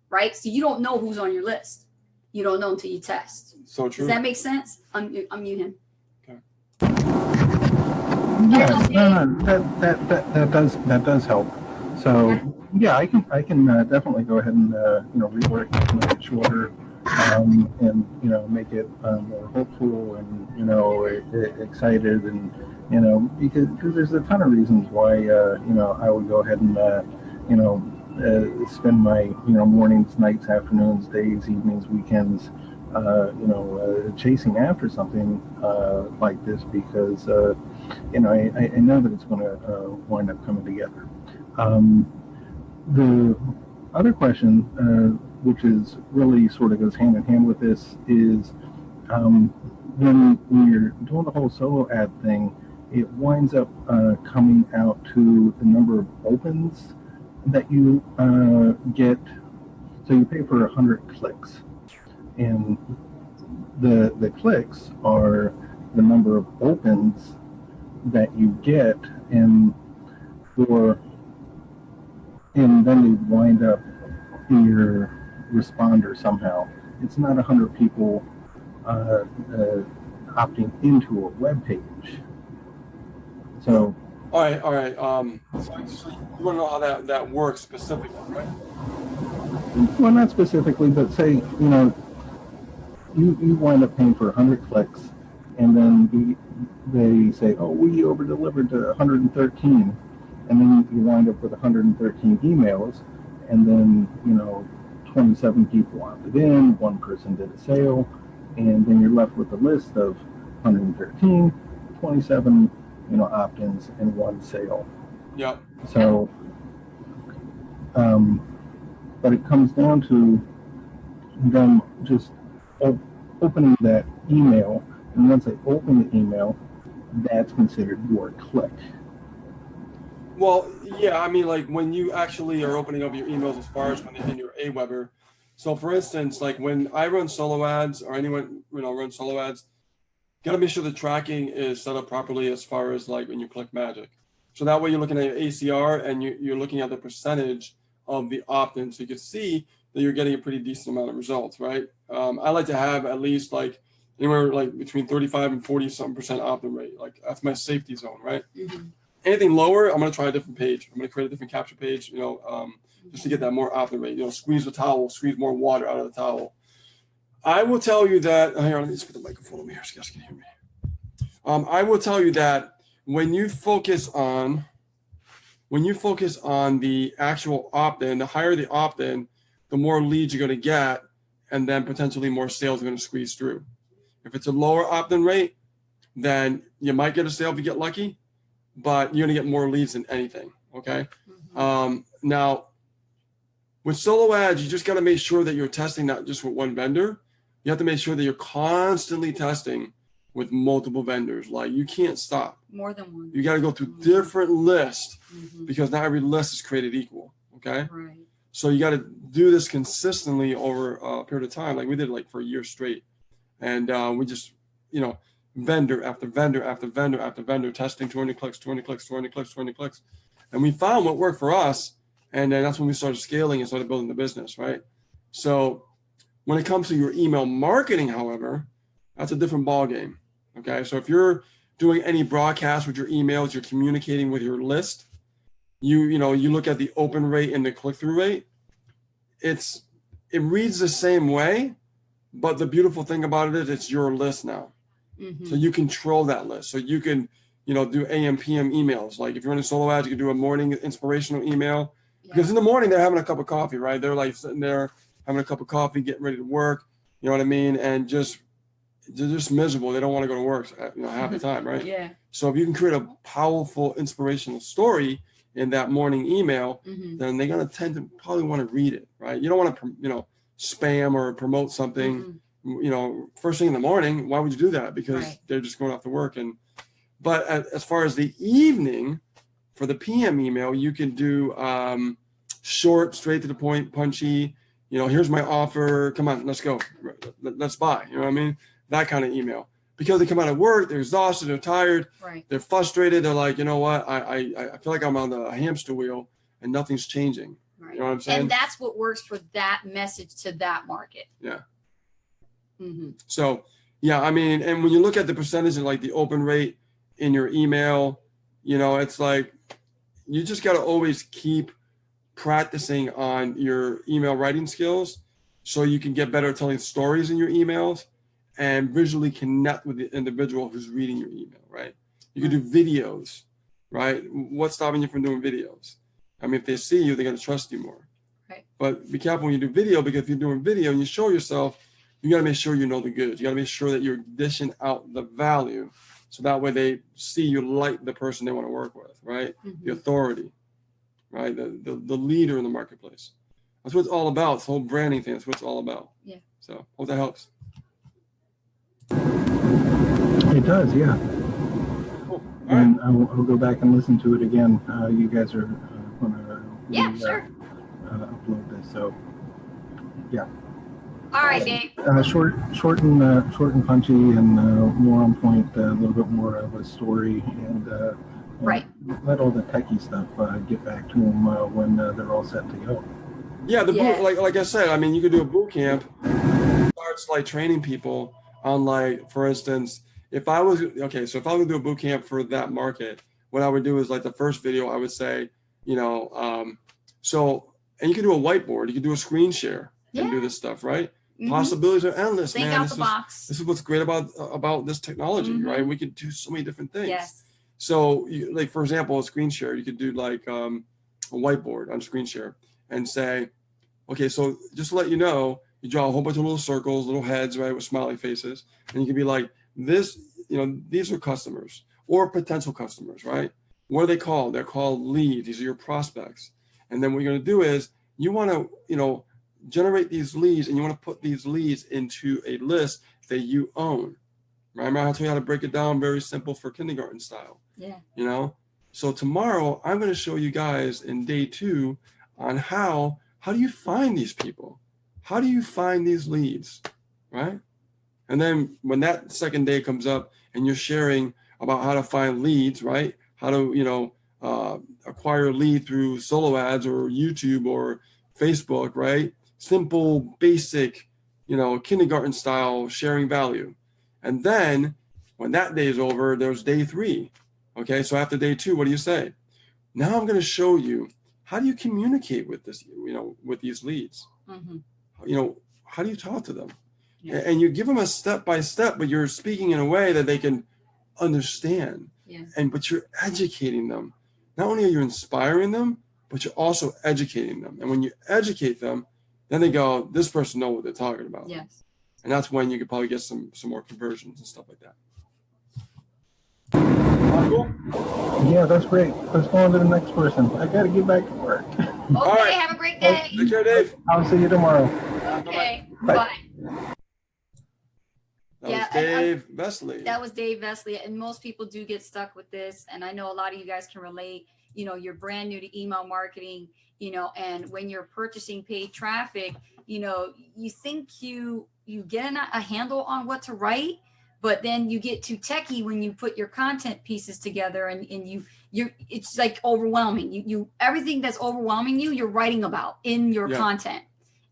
right? So you don't know who's on your list. You don't know until you test. So true. Does that make sense? Unmute him. Okay. Yeah, no, that does help. So yeah, I can definitely go ahead and rework it, make it shorter, and make it more hopeful and excited, and because there's a ton of reasons why I would go ahead and spend my mornings, nights, afternoons, days, evenings, weekends chasing after something like this, because I know that it's going to wind up coming together. The other question, which is really sort of goes hand in hand with this, is when you're doing the whole solo ad thing, it winds up coming out to the number of opens that you get. So you pay for 100 clicks, and the clicks are the number of opens that you get, and then you wind up in your responder somehow. It's not 100 people opting into a web page. So all right. So you want to know how that works specifically, right? Well, not specifically, but say you wind up paying for 100 clicks, and then they say, oh, we over delivered to 113, and then you wind up with 113 emails, and then 27 people opted in, one person did a sale, and then you're left with a list of 113, 27 opt-ins, and one sale. Yeah. So but it comes down to them just opening that email, and once they open the email, that's considered your click. Well, yeah, I mean, like when you actually are opening up your emails as far as when they're in your Aweber. So for instance, like when I run solo ads, or anyone runs solo ads, got to make sure the tracking is set up properly as far as like when you click magic. So that way you're looking at your ACR and you're looking at the percentage of the opt-in, so you can see that you're getting a pretty decent amount of results, right? I like to have at least like anywhere like between 35 and 40% opt-in rate. Like that's my safety zone, right? Mm-hmm. Anything lower, I'm going to try a different page. I'm going to create a different capture page, just to get that more opt-in rate. Squeeze the towel, squeeze more water out of the towel. I will tell you that, hang on, let me just get the microphone over here so you guys can hear me. I will tell you that when you focus on the actual opt-in, the higher the opt-in, the more leads you're going to get, and then potentially more sales are going to squeeze through. If it's a lower opt-in rate, then you might get a sale if you get lucky, but you're going to get more leads than anything. Okay. Now, with solo ads, you just got to make sure that you're testing not just with one vendor. You have to make sure that you're constantly testing with multiple vendors. Like, you can't stop. More than one. You got to go through different lists because not every list is created equal. Okay. Right. So you got to do this consistently over a period of time. Like we did like for a year straight. And we just, vendor after vendor after vendor after vendor, testing 20 clicks, 20 clicks, 20 clicks, 20 clicks. And we found what worked for us. And then that's when we started scaling and started building the business, right? So when it comes to your email marketing, however, that's a different ballgame. Okay. So if you're doing any broadcast with your emails, you're communicating with your list, you look at the open rate and the click-through rate, it reads the same way, but the beautiful thing about it is it's your list now. So you control that list. So you can, do AM, PM emails. Like if you're running solo ads, you can do a morning inspirational email because in the morning they're having a cup of coffee, right? They're like sitting there having a cup of coffee, getting ready to work, you know what I mean? And they're just miserable. They don't want to go to work, half the time, right? Yeah. So if you can create a powerful inspirational story in that morning email, then they're going to tend to probably want to read it, right? You don't want to, spam or promote something, first thing in the morning. Why would you do that? Because they're just going off to work. But as far as the evening, for the PM email, you can do short, straight to the point, punchy. Here's my offer. Come on, let's go. Let's buy. You know what I mean? That kind of email. Because they come out of work, they're exhausted, they're tired, they're frustrated. They're like, you know what? I feel like I'm on the hamster wheel and nothing's changing. Right. You know what I'm saying? And that's what works for that message to that market. Yeah. So, yeah, I mean, and when you look at the percentage of like the open rate in your email, it's like you just got to always keep practicing on your email writing skills so you can get better at telling stories in your emails and visually connect with the individual who's reading your email, right? You can do videos, right? What's stopping you from doing videos? I mean, if they see you, they're going to trust you more. Right. But be careful when you do video, because if you're doing video and you show yourself, you got to make sure you know the goods. You got to make sure that you're dishing out the value. So that way they see you like the person they want to work with, right? The authority, right? The leader in the marketplace. That's what it's all about. This whole branding thing. That's what it's all about. Yeah. So hope that helps. It does, yeah. Cool. And I'll go back and listen to it again. You guys are going to Sure. Upload this, so yeah. All right, Dave. Short and punchy, and more on point. A little bit more of a story, and let all the techie stuff get back to them when they're all set to go. Yeah, like I said, I mean, you could do a boot camp, starts like training people on, like, for instance, if I was gonna do a boot camp for that market, what I would do is, like, the first video I would say, and you can do a whiteboard, you can do a screen share and do this stuff, right? Possibilities are endless, Think man. out the box. This is what's great about this technology, right? We could do so many different things. Yes. So, like, for example, a screen share, you could do like a whiteboard on screen share and say, okay, so just to let you know, you draw a whole bunch of little circles, little heads, right, with smiley faces, and you can be like, this, these are customers or potential customers, right? What are they called? They're called leads. These are your prospects. And then what you're going to do is you want to, generate these leads, and you want to put these leads into a list that you own. Right? Remember, I told you how to break it down very simple for kindergarten style. Yeah. So tomorrow I'm going to show you guys in day 2 on how do you find these people? How do you find these leads? Right? And then when that second day comes up and you're sharing about how to find leads, right? How to, acquire a lead through solo ads or YouTube or Facebook, right? Simple, basic, kindergarten style sharing value. And then when that day is over, there's day 3. Okay. So after day 2, what do you say? Now I'm going to show you, how do you communicate with this, with these leads? How do you talk to them? Yeah. And you give them a step by step, but you're speaking in a way that they can understand. Yes. but you're educating them. Not only are you inspiring them, but you're also educating them. And when you educate them, then they go, this person knows what they're talking about. Yes. And that's when you could probably get some more conversions and stuff like that. Cool. Yeah, that's great. Let's go on to the next person. I got to get back to work. Okay. right. Have a great day. Take care, Dave. I'll see you tomorrow. Okay. Bye. Bye. That Yeah, was Dave Vesley. That was Dave Vesley, and most people do get stuck with this. And I know a lot of you guys can relate. You know, you're brand new to email marketing, you know, and when you're purchasing paid traffic, you know, you think you get a handle on what to write, but then you get too techie when you put your content pieces together, and you're it's like overwhelming. You everything that's overwhelming you're writing about in your content.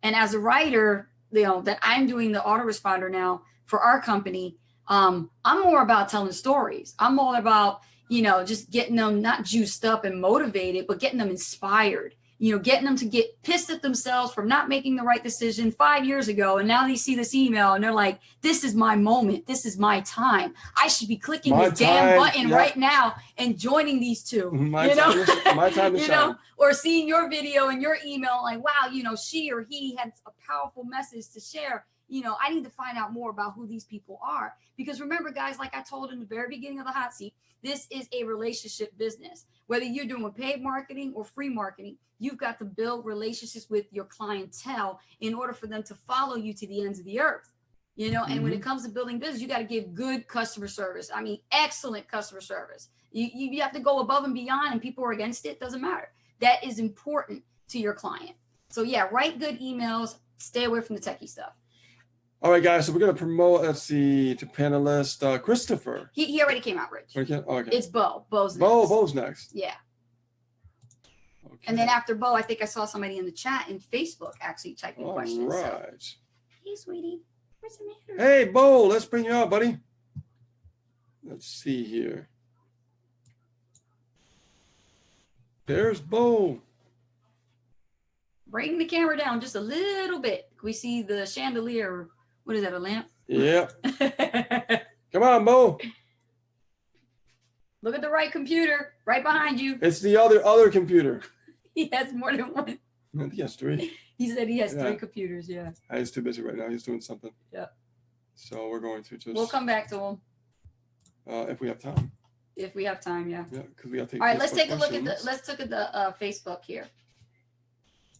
And as a writer, you know, that I'm doing the autoresponder now for our company, I'm more about telling stories. I'm all about, you know, just getting them not juiced up and motivated, but getting them inspired, you know, getting them to get pissed at themselves for not making the right decision 5 years ago. And now they see this email and they're like, this is my moment. This is my time. I should be clicking this damn button right now and joining these two, my time to you shine. know, or seeing your video and your email like, wow, you know, she or he had a powerful message to share. You know, I need to find out more about who these people are. Because remember, guys, like I told in the very beginning of the hot seat, this is a relationship business. Whether you're doing paid marketing or free marketing, you've got to build relationships with your clientele in order for them to follow you to the ends of the earth. You know, and when it comes to building business, you got to give good customer service. I mean, excellent customer service. You have to go above and beyond, and people are against it. Doesn't matter. That is important to your client. So yeah, write good emails. Stay away from the techie stuff. All right, guys. So we're gonna promote. Let's see, to panelist Christopher. He already came out, Rich. Okay. It's Bo. Bo's next. Bo's next. Yeah. Okay. And then after Bo, I think I saw somebody in the chat in Facebook actually typing All questions. So. right. Hey, sweetie. What's the matter? Hey, Bo. Let's bring you up, buddy. Let's see here. There's Bo. Bring the camera down just a little bit. We see the chandelier. What is that, a lamp? Yeah. Come on, Bo. Look at the right computer right behind you. It's the other computer. He has more than one. I think he has three. He said he has Yeah. 3 computers. Yeah. He's too busy right now. He's doing something. Yeah. So we're going to just. We'll come back to him if we have time. if we have time. Yeah. Yeah, because we have to take. All right. Let's Facebook take a look at questions. let's look at the Facebook here.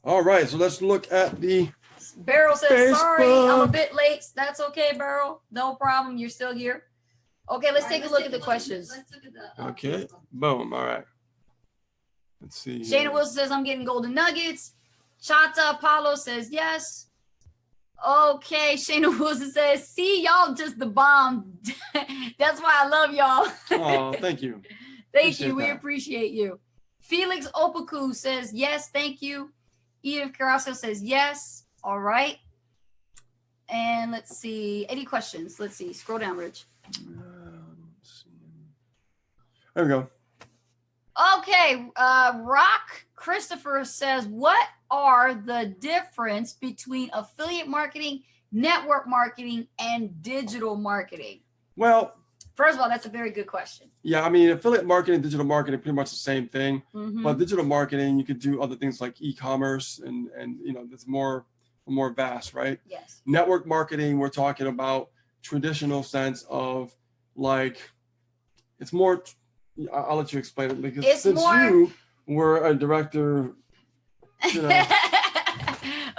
All right, so let's look at the. Beryl says, sorry, I'm a Facebook. bit late. That's okay, Beryl. No problem. You're still here. Okay, let's take a look at the questions. Let's look at the, Okay, Facebook. boom. All right. Let's see. Shayna here. Wilson says, I'm getting golden nuggets. Shanta Apollo says, yes. Okay, Shayna Wilson says, see, y'all just the bomb. That's why I love y'all. Oh, thank you. Thank Appreciate you. We that. appreciate you. Felix Opoku says, yes, thank you. Edith Carasso says, yes. All right. And let's see. Any questions? Let's see. Scroll down, Rich. Let's see. There we go. Okay. Rock Christopher says, what are the difference between affiliate marketing, network marketing, and digital marketing? Well, First of all, that's a very good question. yeah, I mean, affiliate marketing, digital marketing, pretty much the same thing. Mhm. But digital marketing, you could do other things like e-commerce, and you know, it's more vast, right? Yes. Network marketing, we're talking about traditional sense of like, it's more. I'll let you explain it because It's since more- you were a director, you know.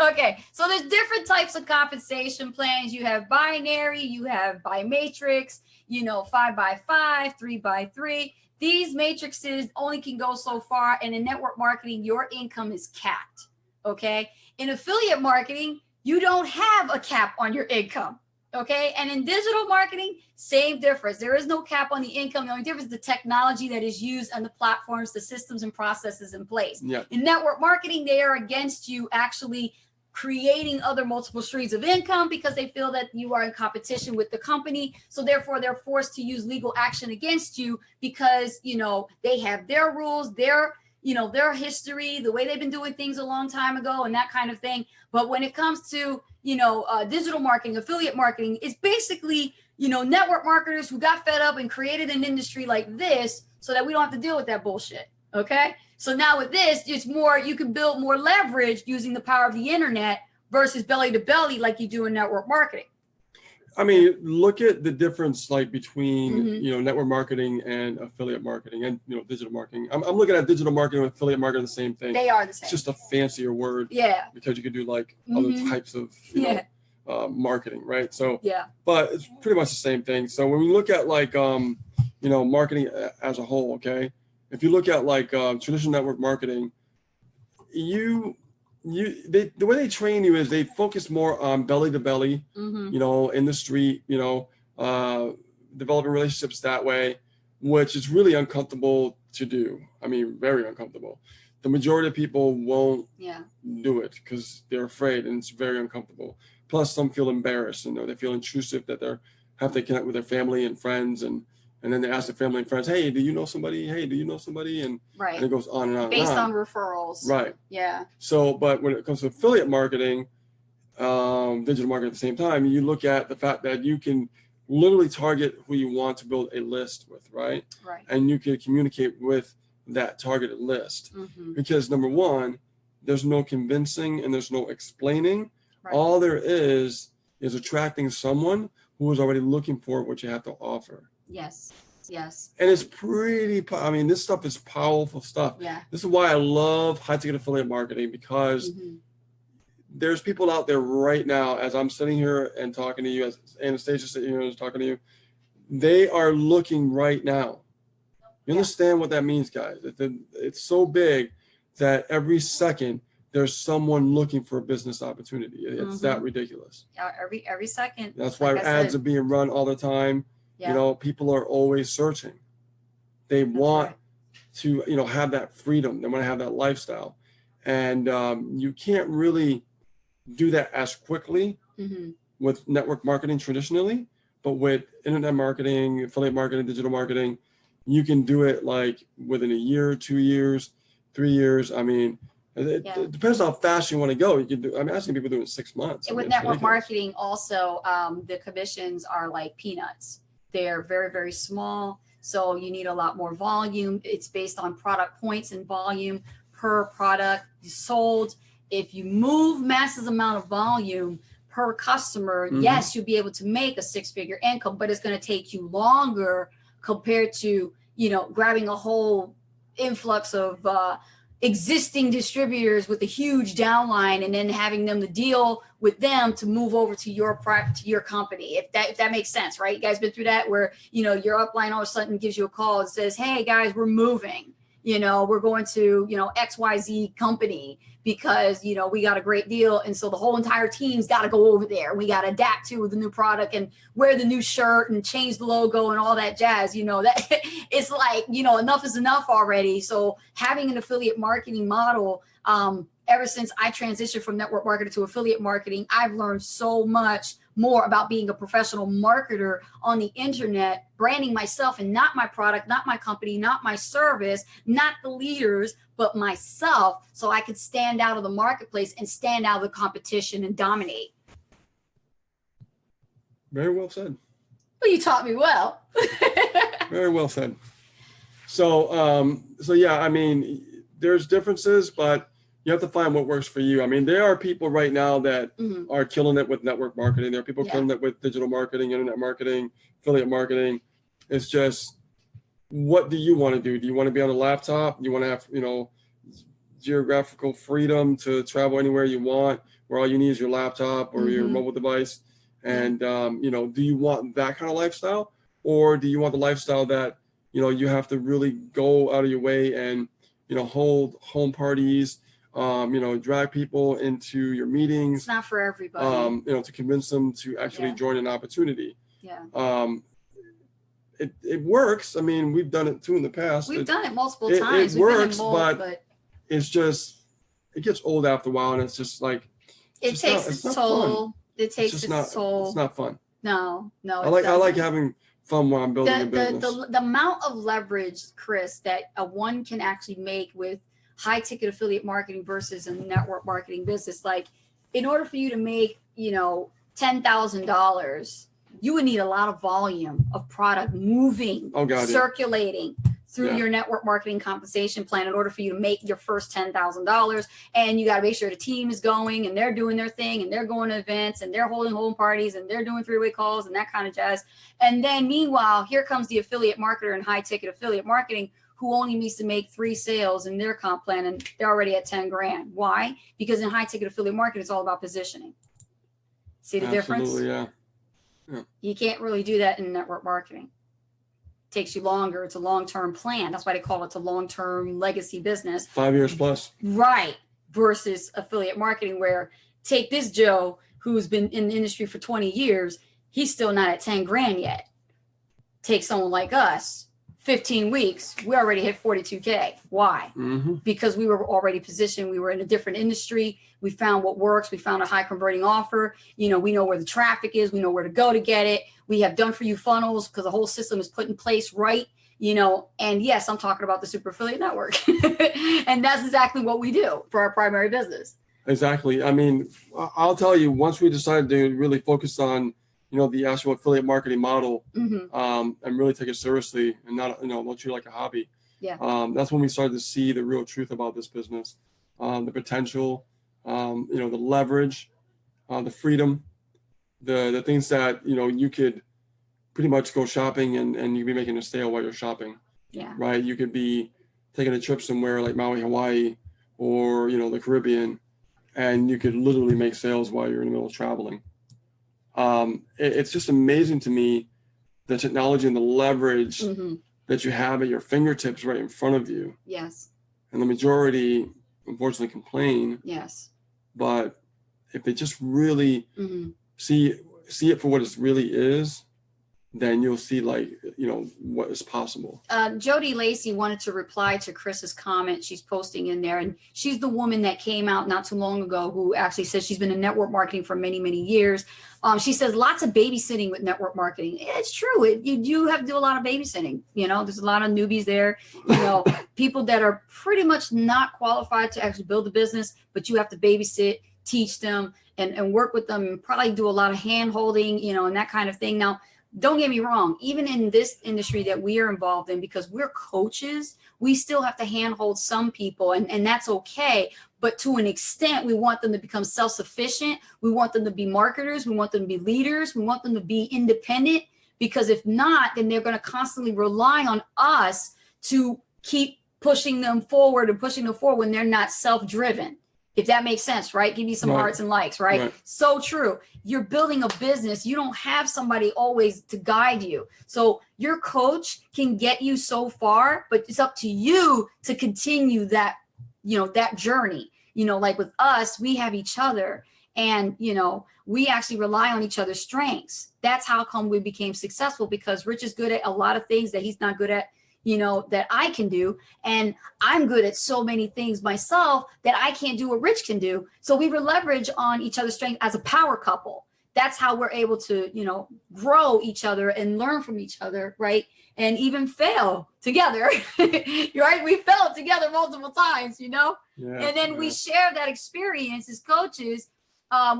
Okay, so there's different types of compensation plans. You have binary, you have by matrix, you know, 5x5, 3x3. These matrices only can go so far. And in network marketing, your income is capped. Okay. In affiliate marketing, you don't have a cap on your income. Okay. And in digital marketing, same difference. There is no cap on the income. The only difference is the technology that is used and the platforms, the systems and processes in place. Yeah. In network marketing, they are against you actually creating other multiple streams of income because they feel that you are in competition with the company. So therefore, they're forced to use legal action against you because, you know, they have their rules, their history, the way they've been doing things a long time ago and that kind of thing. But when it comes to, you know, digital marketing, affiliate marketing, it's basically network marketers who got fed up and created an industry like this so that we don't have to deal with that bullshit. Okay. So now with this, it's more, you can build more leverage using the power of the internet versus belly to belly like you do in network marketing. I mean, look at the difference like between, Mhm. network marketing and affiliate marketing and, digital marketing. I'm looking at digital marketing and affiliate marketing the same thing. They are the It's same. just a fancier word Yeah. because you could do like other Mhm. types of, Yeah. marketing, right? So, Yeah. but it's pretty much the same thing. So when we look at like, marketing as a whole, okay, if you look at like traditional network marketing, the way they train you is they focus more on belly to belly, Mhm. in the street, developing relationships that way, which is really uncomfortable to do. I mean, very uncomfortable. The majority of people won't Yeah. do it because they're afraid and it's very uncomfortable. Plus, some feel embarrassed, they feel intrusive that they have to connect with their family and friends, and then they ask their family and friends, "Hey, do you know somebody? Hey, do you know somebody?" And Right. it goes on and on. Based and on on. referrals. Right. Yeah. So, but when it comes to affiliate marketing, digital marketing at the same time, you look at the fact that you can literally target who you want to build a list with, right? Right. And you can communicate with that targeted list. Mhm. Because number one, there's no convincing and there's no explaining. Right. All there is attracting someone who is already looking for what you have to offer. Yes. Yes. And it's this stuff is powerful stuff. Yeah. This is why I love high ticket affiliate marketing, because Mhm. there's people out there right now, as I'm sitting here and talking to you, as Anastasia sitting here and talking to you, they are looking right now. You Yeah. understand what that means, guys? It's so big that every second there's someone looking for a business opportunity. It's that ridiculous. Every second. That's why like I ads said. are being run all the time. Yeah. People are always searching. They want right. to, have that freedom. They want to have that lifestyle. And you can't really do that as quickly Mhm. with network marketing traditionally, but with internet marketing, affiliate marketing, digital marketing, you can do it like within a year, 2 years, 3 years. I mean, it depends how fast you want to go. You can do. I've seen people do it in 6 months. And with It's network ridiculous. marketing, also, the commissions are like peanuts. They're very, very small. So you need a lot more volume. It's based on product points and volume per product sold. If you move massive amount of volume per customer, Mhm. yes, you'll be able to make a 6-figure income, but it's going to take you longer compared to, grabbing a whole influx of existing distributors with a huge downline and then having them to deal with them to move over to your company. If that makes sense, right? You guys been through that where, your upline all of a sudden gives you a call and says, "Hey guys, we're moving. We're going to, XYZ company because, we got a great deal." And so the whole entire team's got to go over there. We got to adapt to the new product and wear the new shirt and change the logo and all that jazz, that it's like, enough is enough already. So having an affiliate marketing model, ever since I transitioned from network marketing to affiliate marketing, I've learned so much more about being a professional marketer on the internet, branding myself and not my product, not my company, not my service, not the leaders, but myself, so I could stand out of the marketplace and stand out of the competition and dominate. Very well said. Well, you taught me well. Very well said. So, yeah, I mean, there's differences, but you have to find what works for you. I mean, there are people right now that Mhm. are killing it with network marketing. There are people killing it with digital marketing, internet marketing, affiliate marketing. It's just, what do you want to do? Do you want to be on a laptop? Do you want to have, geographical freedom to travel anywhere you want, where all you need is your laptop or your Mhm. mobile device? And, do you want that kind of lifestyle? Or do you want the lifestyle that, you have to really go out of your way and, hold home parties, drag people into your meetings, It's not for everybody. to convince them to actually Yeah. join an opportunity. Yeah. It works. I mean, we've done it too in the past. We've done it multiple it times. works, We've been involved, but it's just, it gets old after a while, and it's just like, it just takes not- its it's not toll. fun. It takes it's its just not, toll. it's not fun. No, I like doesn't. having fun while I'm building a business. The amount of leverage, Chris, that a one can actually make with high ticket affiliate marketing versus a network marketing business. Like, in order for you to make, $10,000 you would need a lot of volume of product moving, Oh, God, yeah. circulating through Yeah. your network marketing compensation plan in order for you to make your first $10,000. And you got to make sure the team is going and they're doing their thing and they're going to events and they're holding home parties and they're doing three-way calls and that kind of jazz. And then meanwhile, here comes the affiliate marketer and high ticket affiliate marketing who only needs to make 3 sales in their comp plan and they're already at 10 grand. Why? Because in high ticket affiliate marketing, it's all about positioning. See the difference? Absolutely, yeah. You can't really do that in network marketing. It takes you longer. It's a long-term plan. That's why they call it a long-term legacy business. 5 years plus. Right. Versus affiliate marketing where take this Joe who's been in the industry for 20 years, he's still not at 10 grand yet. Take someone like us, 15 weeks, we already hit 42K. Why? Mm-hmm. Because we were already positioned. We were in a different industry. We found what works. We found a high converting offer. You know, we know where the traffic is. We know where to go to get it. We have done for you funnels because the whole system is put in place right. You know, and yes, I'm talking about the super affiliate network. And that's exactly what we do for our primary business. Exactly. I mean, I'll tell you, once we decided to really focus on, you know, the actual affiliate marketing model, and really take it seriously and not, you know, not treat it like a hobby. Yeah. That's when we started to see the real truth about this business, the potential, you know, the leverage, the freedom, the things that, you know, you could pretty much go shopping and you'd be making a sale while you're shopping, Yeah. right? You could be taking a trip somewhere like Maui, Hawaii, or, you know, the Caribbean, and you could literally make sales while you're in the middle of traveling. It's just amazing to me, the technology and the leverage that you have at your fingertips right in front of you. Yes. And the majority, unfortunately, complain. Yes. But if they just really see it for what it really is, then you'll see, like, you know, what is possible. Jody Lacey wanted to reply to Chris's comment. She's posting in there, and she's the woman that came out not too long ago who actually says she's been in network marketing for many, many years. She says lots of babysitting with network marketing. It's true. You do have to do a lot of babysitting. You know, there's a lot of newbies there, you know, people that are pretty much not qualified to actually build a business, but you have to babysit, teach them and work with them and probably do a lot of hand holding, you know, and that kind of thing. Now, don't get me wrong, even in this industry that we are involved in, because we're coaches, we still have to handhold some people, and that's okay. But to an extent, we want them to become self-sufficient. We want them to be marketers. We want them to be leaders. We want them to be independent, because if not, then they're going to constantly rely on us to keep pushing them forward when they're not self-driven. If that makes sense, right? Give you some hearts and likes, right? So true. You're building a business. You don't have somebody always to guide you. So your coach can get you so far, but it's up to you to continue that, you know, that journey. You know, like with us, we have each other, and, you know, we actually rely on each other's strengths. That's how come we became successful, because Rich is good at a lot of things that he's not good at, you know, that I can do. And I'm good at so many things myself that I can't do what Rich can do. So we leverage on each other's strength as a power couple. That's how we're able to, you know, grow each other and learn from each other, right? And even fail together, right? We failed together multiple times, you know? Yeah, and then we share that experience as coaches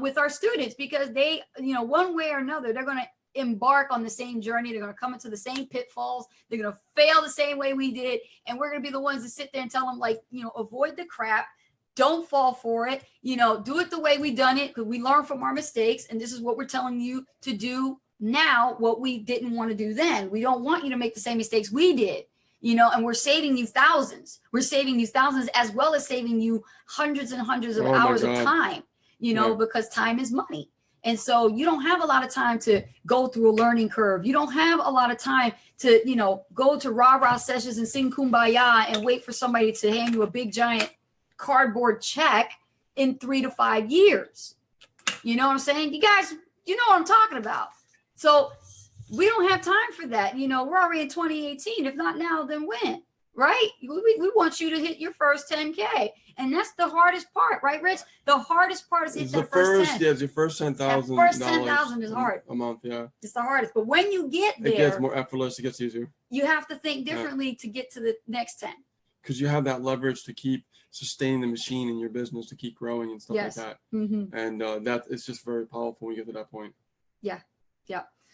with our students, because they, you know, one way or another, they're going to embark on the same journey. They're going to come into the same pitfalls. They're going to fail the same way we did. And we're going to be the ones to sit there and tell them, like, you know, avoid the crap. Don't fall for it. You know, do it the way we done it, because we learn from our mistakes. And this is what we're telling you to do now, what we didn't want to do then. We don't want you to make the same mistakes we did, you know, and we're saving you thousands. We're saving you thousands, as well as saving you hundreds and hundreds of hours of time, you know, because time is money. And so you don't have a lot of time to go through a learning curve. You don't have a lot of time to, you know, go to rah-rah sessions and sing Kumbaya and wait for somebody to hand you a big giant cardboard check in 3 to 5 years. You know what I'm saying? You guys, you know what I'm talking about. So we don't have time for that. You know, we're already in 2018. If not now, then when? Right? We want you to hit your first 10K. And that's the hardest part, right, Rich? The hardest part is hit that first 10. Yeah, it's your first $10,000. First 10,000 is hard. A month, yeah. It's the hardest. But when you get there, it gets more effortless. It gets easier. You have to think differently to get to the next 10. Because you have that leverage to keep sustaining the machine in your business, to keep growing and stuff like that. And that it's just very powerful when you get to that point. Yeah.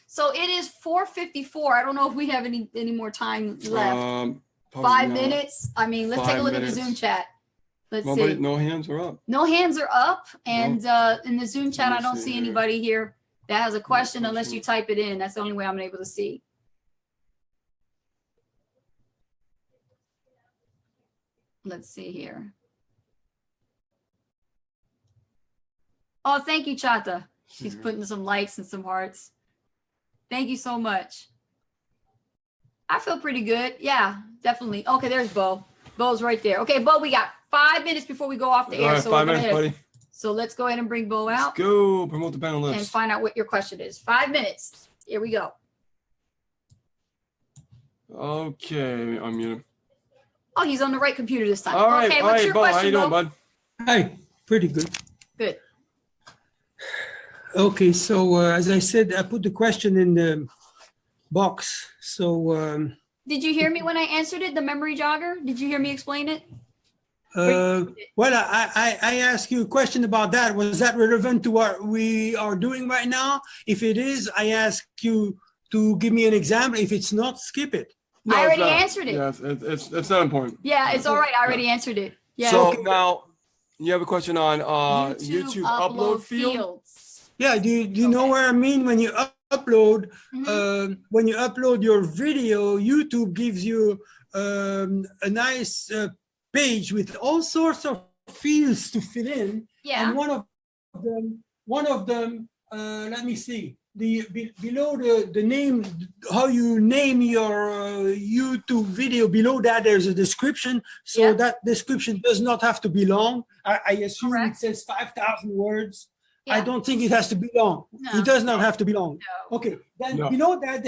So it is 4:54. I don't know if we have any more time left. Probably 5 not. minutes. I mean, let's take a 5 look at the minutes. Zoom chat. Let's Nobody, see. no hands are up. No hands are up, and in the Zoom chat, Let I me don't see see here. anybody here that has a question unless you question. type it in. That's the only way I'm able to see. Let's see here. Oh, thank you, Chata. She's putting some likes and some hearts. Thank you so much. I feel pretty good. Yeah, definitely. Okay, there's Bo. Bo's right there. Okay, Bo, we got 5 minutes before we go off the All air. right, So 5 we're minutes, gonna, buddy. so let's go ahead and bring Bo Let's out go. Promote the and panelists. find out what your question is. 5 minutes. Here we go. Okay, unmute him. Oh, he's on the right computer this time. All right, Okay, all what's right, your Bo. How question, you doing, Bo? bud? Hi, pretty good. Good. Okay, so as I said, I put the question in the box. So Did you hear me when I answered it, the memory jogger? Did you hear me explain it? well, I asked you a question about that. Was that relevant to what we are doing right now? If it is, I ask you to give me an example. If it's not, skip it. No, I it's already not. answered it. Yeah, it's not important. Yeah, it's all right. I already answered it. Yeah. So Okay. now you have a question on YouTube upload field. fields. Yeah, do you know Okay. what I mean? When you upload, Mhm. when you upload your video, YouTube gives you a nice page with all sorts of fields to fill in. Yeah. And one of them, let me see, below the name, how you name your YouTube video, below that there's a description. So Yeah. that description does not have to be long. I assume Correct. it says 5,000 words. I Yeah. don't think it has to be long. No. It does not have to be long. No. Okay, then No. below that,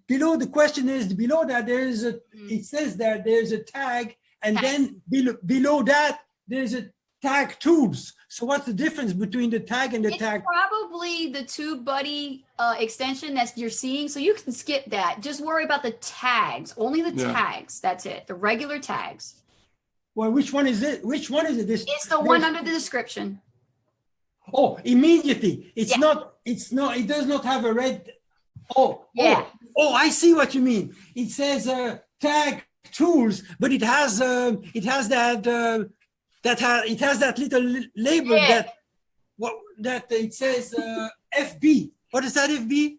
below the question is, below that there is a, Mm. it says that there's a tag, and Tag. then below that there's a tag tools. So what's the difference between the tag and the It's tag? probably the TubeBuddy extension that you're seeing, so you can skip that. Just worry about the tags, only the Yeah. tags. That's it, the regular tags. Well, which one is it? Which one is it? This, It's the one there's- under the description. Oh, immediately. It's Yeah. not, it does not have a red. Yeah. Oh, I see what you mean. It says tag tools, but it has that, it has that little label Yeah. that it says FB. What is that FB?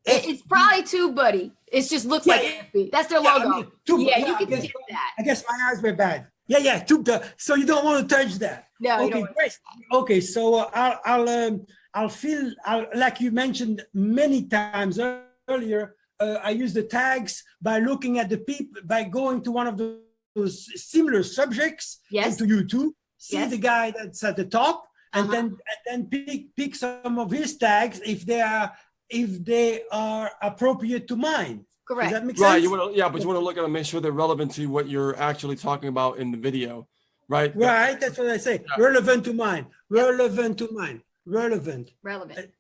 It's probably TubeBuddy. It just looks Yeah, like yeah. FB. That's their Yeah, logo. I mean, Tube- Yeah, yeah, you I can guess- skip that. I guess my eyes were bad. Yeah, so you don't want to touch that. No, you Okay, don't. great. Okay, so I'll like you mentioned many times earlier. I use the tags by looking at the people, by going to one of those similar subjects Yes. into YouTube, see Yes. the guy that's at the top, and Uh-huh. then pick some of his tags if they are appropriate to mine. Does Correct. that make Right. sense? You want to, yeah, but you want to look at them, make sure they're relevant to what you're actually talking about in the video, right? Right, that's what I say. Yeah. Relevant to mine. Relevant to mine. Relevant. Relevant.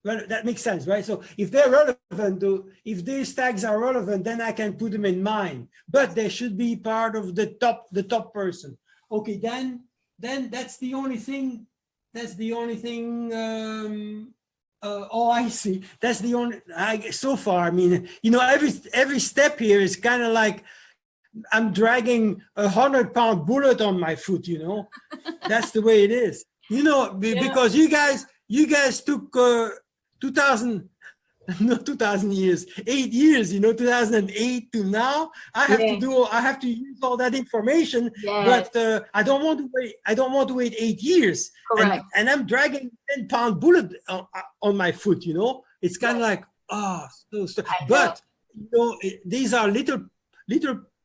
Well, that makes sense, right? So if they're relevant, if these tags are relevant, then I can put them in mine. But they should be part of the top person. Okay, then that's the only thing. That's the only thing. Oh, I see. That's the only. So far, I mean, every step here is kind of like I'm dragging 100-pound bullet on my foot. That's the way it is. Because you guys took 2,000 years, 8 years, 2008 to now. I have to use all that information, Yeah. but I don't want to wait 8 years. Correct. And I'm dragging 10-pound bullet on my foot, It's kind of like, so. I know. But, these are little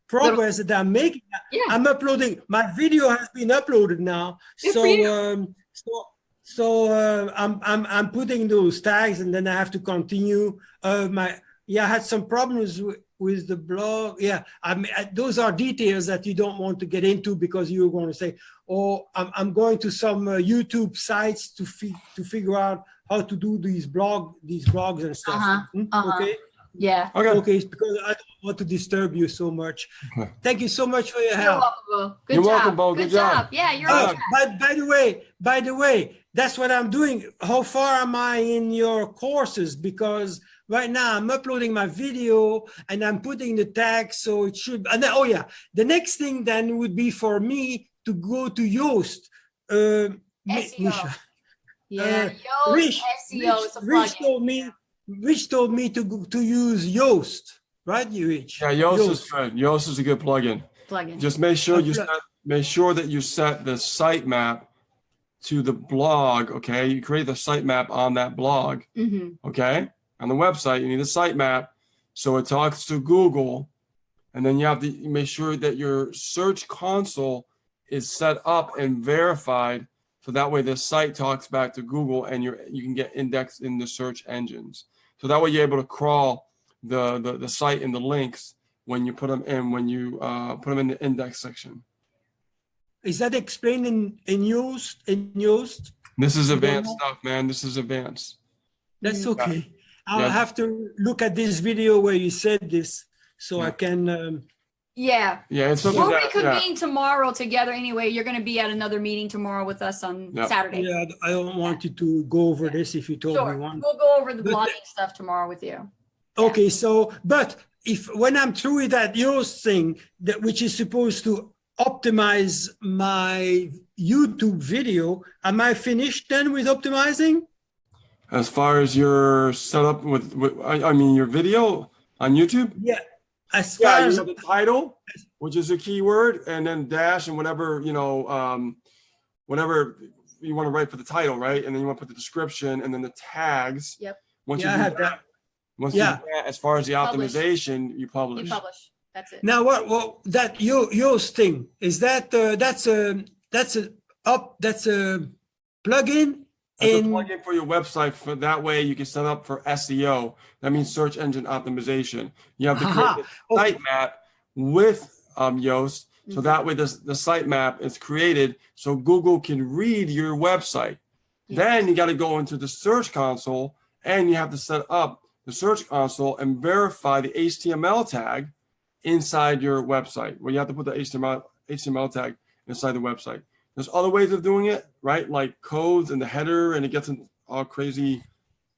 progress that I'm making. Yeah. I'm uploading. My video has been uploaded now. Good for you. I'm putting those tags, and then I have to continue. I had some problems with the blog. Yeah, those are details that you don't want to get into because you're going to say, "Oh, I'm going to some YouTube sites to figure out how to do these blogs and stuff." Okay. Yeah. Okay. Okay, because I don't want to disturb you so much. Okay. Thank you so much for your You're help. welcome, Bo. Good You're job. welcome, Bo. Good job. Yeah, you're Oh, welcome. by the way, that's what I'm doing. How far am I in your courses? Because right now I'm uploading my video and I'm putting the tag, so it should. And then, oh yeah, the next thing then would be for me to go to Yoast. SEO. Misha. Yeah, Yoast Rich, SEO is a Rich plugin. told me to use Yoast, right, Rich? Yeah, Yoast is good. Yoast is a good plugin. Plugin. Just make sure Okay. make sure that you set the sitemap to the blog. Okay, you create the sitemap on that blog. Mm-hmm. Okay, on the website you need a sitemap so it talks to Google, and then you have to make sure that your search console is set up and verified, so that way the site talks back to Google and you can get indexed in the search engines. So that way you're able to crawl the site and the links when you put them in, put them in the index section. Is that explained in Yoast? This is You don't advanced know? stuff, man. This is advanced. That's okay. I'll Yeah. have to look at this video where you said this, so I can. Yeah. Yeah, it's something We'll that, yeah. reconvene tomorrow together anyway. You're going to be at another meeting tomorrow with us on Yep. Saturday. Yeah, I don't want you to go over this if you told Sure. me one. We'll go over the But- blogging stuff tomorrow with you. Okay, so but if when I'm through with that Yoast thing, that which is supposed to optimize my YouTube video, am I finished then with optimizing? As far as your setup with I mean, your video on YouTube. Yeah. As far Yeah, you as have the title, which is a keyword, and then dash and whatever, whatever you want to write for the title, right? And then you want to put the description and then the tags. Yep. Once Yeah, I you do had that, that. once Yeah. you do that, as far as the Publish. optimization, you You publish. publish. That's it. now what that Yoast thing is that that's a plugin That's a in plugin for your website. For that way, you can set up for SEO. That means search engine optimization. You have to Aha. create a sitemap with Yoast, so Mhm. that way the sitemap is created so Google can read your website. Yeah. Then you got to go into the search console and you have to set up the search console and verify the HTML tag inside your website. Where you have to put the HTML tag inside the website. There's other ways of doing it, right? Like codes and the header, and it gets into all crazy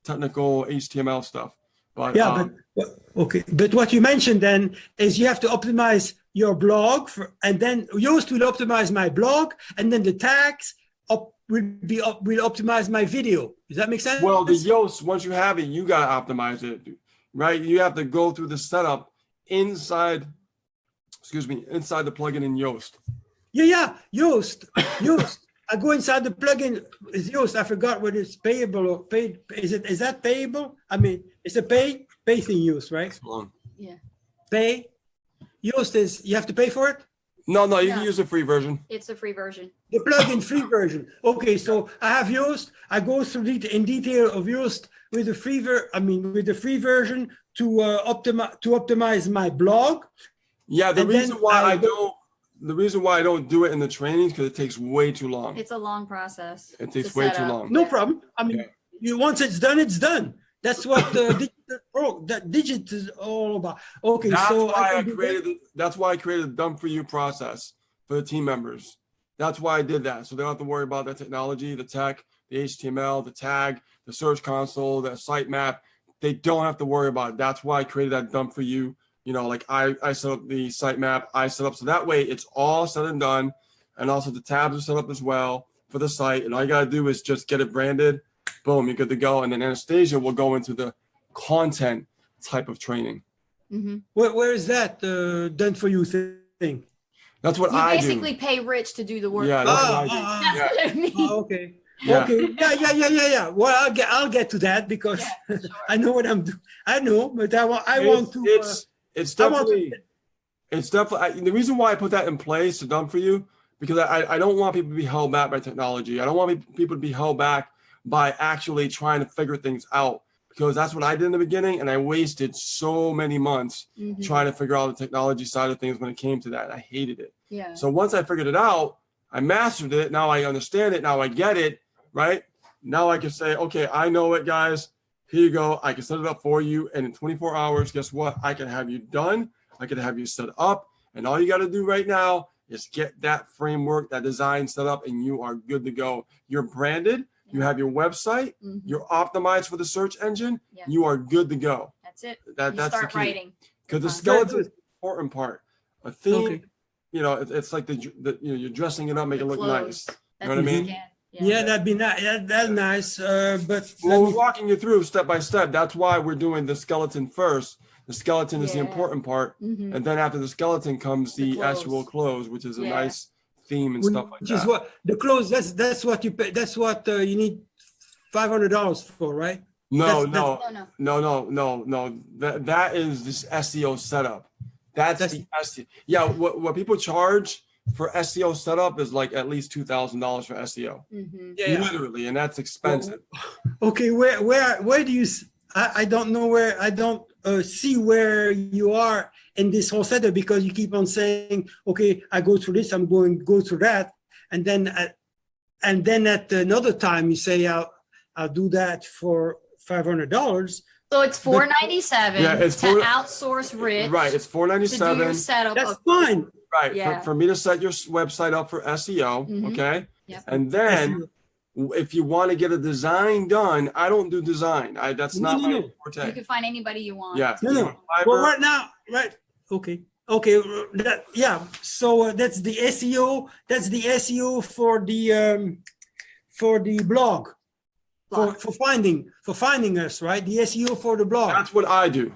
technical HTML stuff. But yeah, but okay. But what you mentioned then is you have to optimize your blog, and then Yoast will optimize my blog, and then the tags will optimize my video. Does that make sense? well, the Yoast, once you have it, you got to optimize it, right? You have to go through the setup inside the plugin in Yoast. Yeah, Yoast. I go inside the plugin. Is Yoast? I forgot what it's payable or paid. Is that payable? I mean, it's a pay thing Yoast, right? Hold on. Pay. Yoast is you have to pay for it. No, you No. can use the free version. It's a free version. The plugin free version. Okay, so I have Yoast. I go through in detail of Yoast with the free version to optimize my blog. Yeah, the And then reason why I the reason why I don't do it in the trainings because it takes way too long. It's a long process. It takes to way set too up. long. No Yeah. problem. I mean, Yeah. once it's done, it's done. That's what digit is all about. Okay, That's so why I can do created. That's why I created a done for you process for the team members. That's why I did that, so they don't have to worry about the technology, the tech, the HTML, the tag, the search console, the sitemap. They don't have to worry about it. That's why I created that done for you. Like I set up the sitemap, I set up so that way it's all said and done, and also the tabs are set up as well for the site. And all you gotta do is just get it branded. Boom, you're good to go. And then Anastasia will go into the content type of training. Mhm. Where is that done for you thing? That's what You I basically do. pay Rich to do the work. Yeah, for that's you. what I do. That's Yeah. what I mean. Okay. Yeah. Okay. Yeah. Well, I'll get to that because Yeah, sure. I know what I'm doing. I know, but I want to. It's I want definitely the reason why I put that in place to done for you, because I don't want people to be held back by technology. I don't want people to be held back by actually trying to figure things out, because that's what I did in the beginning, and I wasted so many months Mhm. trying to figure out the technology side of things when it came to that. I hated it. Yeah. So once I figured it out, I mastered it. Now I understand it. Now I get it, right? Now I can say, okay, I know it, guys. Here you go. I can set it up for you. And in 24 hours, guess what? I can have you done. I can have you set up. And all you got to do right now is get that framework, that design set up, and you are good to go. You're branded. you have your website, Mhm. you're optimized for the search engine, Yeah. you are good to go. That's it. That's You the start key. writing. Because the Very skeleton is the important part. A theme, Okay. you know, it's like you're dressing it up, make The it look clothes. nice. That's know what I the mean? skin. Yeah, that'd be nice. That's nice. But Well, let we're me, walking you through step by step. That's why we're doing the skeleton first. The skeleton is the Yeah. important part. Mhm. And then after the skeleton comes The the actual clothes, which is a Yeah. nice theme and stuff like which is that. what the clothes. That's what you pay. That's what you need $500 for, right? No, that's- no, No, no. no. That is this SEO setup. That's That's- the SEO. Yeah, what people charge for SEO setup is like at least $2,000 for SEO. Mhm. Yeah. Literally, and that's expensive. Okay. Where do you? I don't know where. I don't see where you are in this whole setup because you keep on saying, okay, I go through this. I'm going to go through that, and then at another time you say I'll do that for $500. So it's $497 Yeah, it's to four- outsource Rich Right, it's to do your $497. setup. That's of- fine. Right, Yeah. for me to set your website up for SEO, Mhm. okay? Yep. And then if you want to get a design done, I don't do design. That's No, not no, my no. You forte. can find anybody you want. Yeah. No, no. Fiverr, Well, right now, right? Okay. Yeah. So that's the SEO. That's the SEO for the blog. Blog. For finding us, right? The SEO for the blog. that's what I do.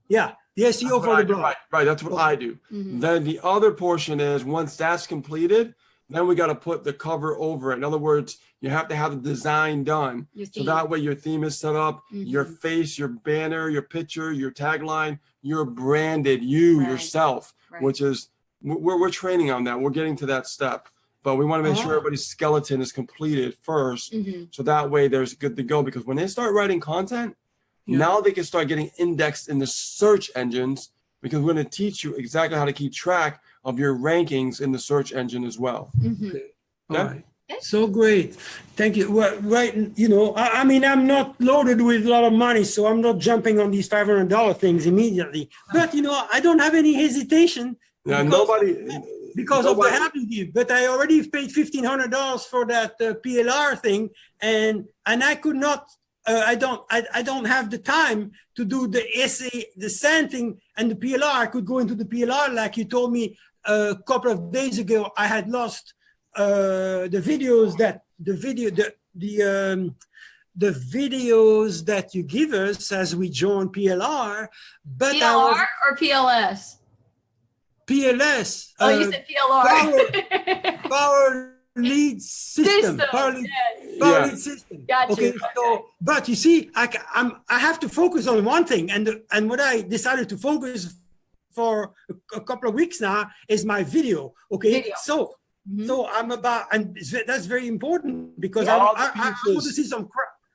Yeah, the SEO That's for what the I do. blog. Right, that's what I do. Mhm. Then the other portion is once that's completed, then we got to put the cover over it. In other words, you have to have the design done. Your So theme. that way your theme is set up, your Mhm. face, your banner, your picture, your tagline, you're branded, you Right. yourself, Right. which is, we're training on that. We're getting to that step. But we want to make sure Ah. everybody's skeleton is completed first. Mhm. So that way there's good to go. Because when they start writing content, Yeah. now they can start getting indexed in the search engines because we're going to teach you exactly how to keep track of your rankings in the search engine as well. Mhm. All Okay. right. So great. Thank you. Well, right. I mean, I'm not loaded with a lot of money, so I'm not jumping on these $500 things immediately. But, I don't have any hesitation Yeah, Because- because of the nobody- happy give. But I already paid $1,500 for that PLR thing, and I could not. I don't have the time to do the essay, the SAN thing, and the PLR. I could go into the PLR like you told me a couple of days ago. I had lost the videos the videos that you give us as we join PLR, but I was PLR or PLS? PLS. Oh, you said PLR. Power lead system. Power lead, power Yeah. lead system. Gotcha. Okay, so but you see, I have to focus on one thing, and what I decided to focus for a couple of weeks now is my video. Okay, Video. so Mhm. so I'm about, and that's very important because Yeah, all I the want to pieces. see some.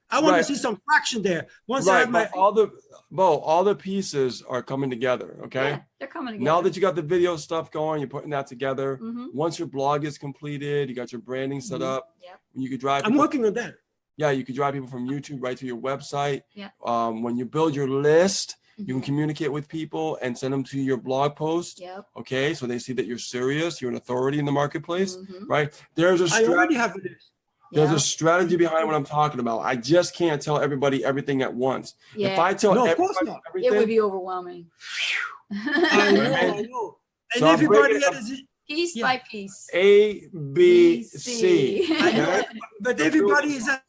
I want Right. to see some traction there. Once I Right, have my but all the pieces are coming together, okay? Yeah, they're coming together. Now that you got the video stuff going, you're putting that together. Mhm. Once your blog is completed, you got your branding set Mhm. up. Yep. You could drive I'm people, working on that. yeah, you could drive people from YouTube right to your website. Yeah. When you build your list, you can Mhm. communicate with people and send them to your blog post. Yep. Okay, so they see that you're serious, you're an authority in the marketplace, Mhm. right? There's a I strategy. already have it. There's Yeah. a strategy behind what I'm talking about. I just can't tell everybody everything at once. If Yeah. I tell No, of course everybody not. It would everything, be overwhelming. I know. And So I'm everybody breaking it up. has. Piece Yeah. by piece. A, B, C. I know, Okay? but everybody is at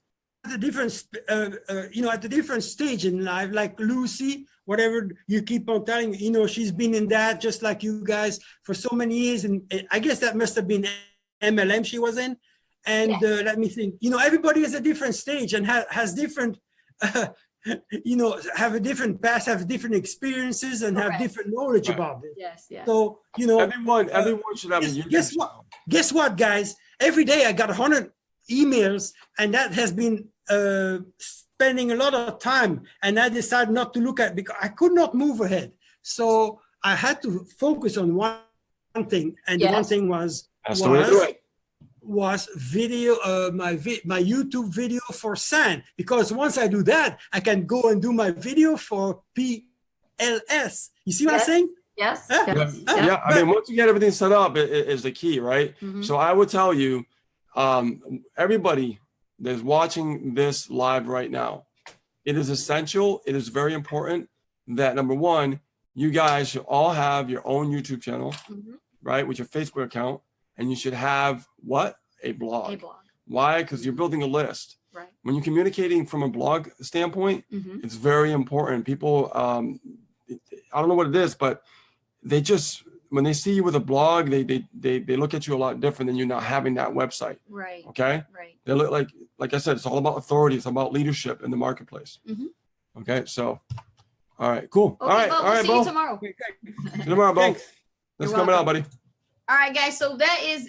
a different, at a different stage in life. Like Lucy, whatever you keep on telling, she's been in that just like you guys for so many years, and I guess that must have been MLM she was in. And let me think. Everybody is a different stage and has different, have a different past, have different experiences, and have Correct. different knowledge Right. about this. Yes, yes. So Everyone should have a YouTube guess what? channel. Guess what, guys? Every day I got 100 emails, and that has been spending a lot of time. And I decided not to look at because I could not move ahead. So I had to focus on one thing, and the one Yes. thing was That's the way to do it. video, my YouTube video for SAN. Because once I do that, I can go and do my video for PLS. You see what I'm Yes. saying? Yes. Huh? yes. Yeah, I mean, once you get everything set up, is the key, right? Mhm. So I would tell you, everybody that is watching this live right now, it is essential. It is very important that number one, you guys should all have your own YouTube channel, right? With your Facebook account, and you should have what? A blog. A blog. Why? Because you're building a list. Right. When you're communicating from a blog standpoint, it's very important. People, I don't know what it is, but they just, when they see you with a blog, they look at you a lot different than you not having that website. Right. Okay. Right. They look like I said, it's all about authority. It's about leadership in the marketplace. Okay. So, all right, cool. Okay, all right. Bo, All we'll right, see Bo. you tomorrow. See you tomorrow, Bo. Thanks. That's You're coming out, welcome. buddy. All right, guys. So that is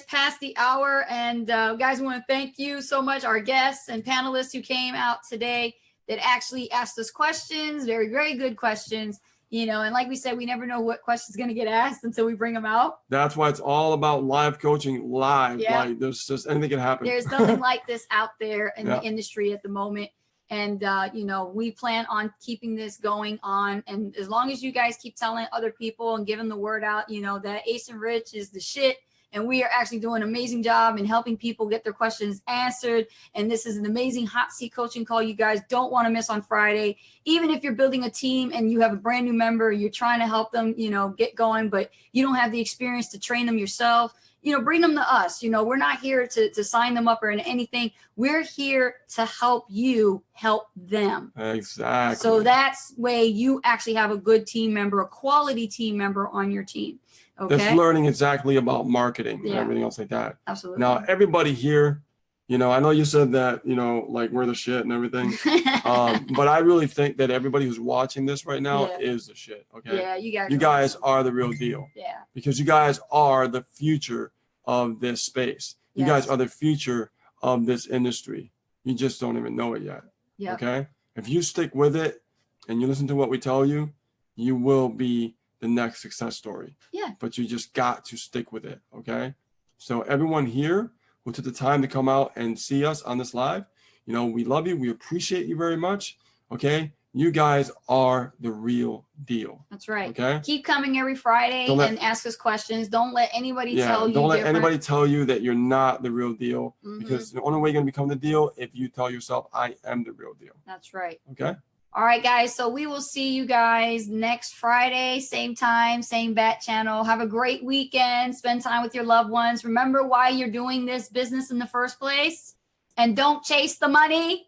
past the hour, and guys, we want to thank you so much, our guests and panelists who came out today that actually asked us questions, very, very good questions. You know, and like we said, we never know what question's going to get asked until we bring them out. That's why it's all about live coaching live. Yeah. Like there's just anything can happen. There's nothing like this out there in Yeah. the industry at the moment. And, you know, we plan on keeping this going on. And as long as you guys keep telling other people and giving the word out, you know, that Ace and Rich is the shit. And we are actually doing an amazing job in helping people get their questions answered. And this is an amazing hot seat coaching call you guys don't want to miss on Friday. Even if you're building a team and you have a brand new member, you're trying to help them, you know, get going, but you don't have the experience to train them yourself, you know, bring them to us. You know, we're not here to sign them up or anything. We're here to help you help them. Exactly. So that's way you actually have a good team member, a quality team member on your team. Okay. That's learning exactly about marketing and Yeah. everything else like that. Absolutely. Now, everybody here, you know, I know you said that, you know, like we're the shit and everything. But I really think that everybody who's watching this right now Yeah. is the shit. Okay. Yeah, You guys are the real deal Yeah. because you guys are the future of this space. You Yes. guys are the future of this industry. You just don't even know it yet. Yeah. Okay. If you stick with it and you listen to what we tell you, you will be the next success story. Yeah. But you just got to stick with it. Okay. So everyone here who took the time to come out and see us on this live, you know, we love you. We appreciate you very much. Okay. You guys are the real deal. That's right. Okay. Keep coming every Friday Don't let- and ask us questions. Don't let anybody Yeah. tell you Don't let different. anybody tell you that you're not the real deal Mhm. because the only way you're going to become the deal if you tell yourself, I am the real deal. That's right. Okay. All right, guys. So we will see you guys next Friday, same time, same bat channel. Have a great weekend. Spend time with your loved ones. Remember why you're doing this business in the first place. And don't chase the money.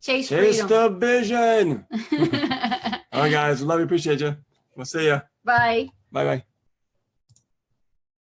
Chase Chase freedom. the vision. All right, guys. Love you. Appreciate you. We'll see ya. Bye. Bye bye.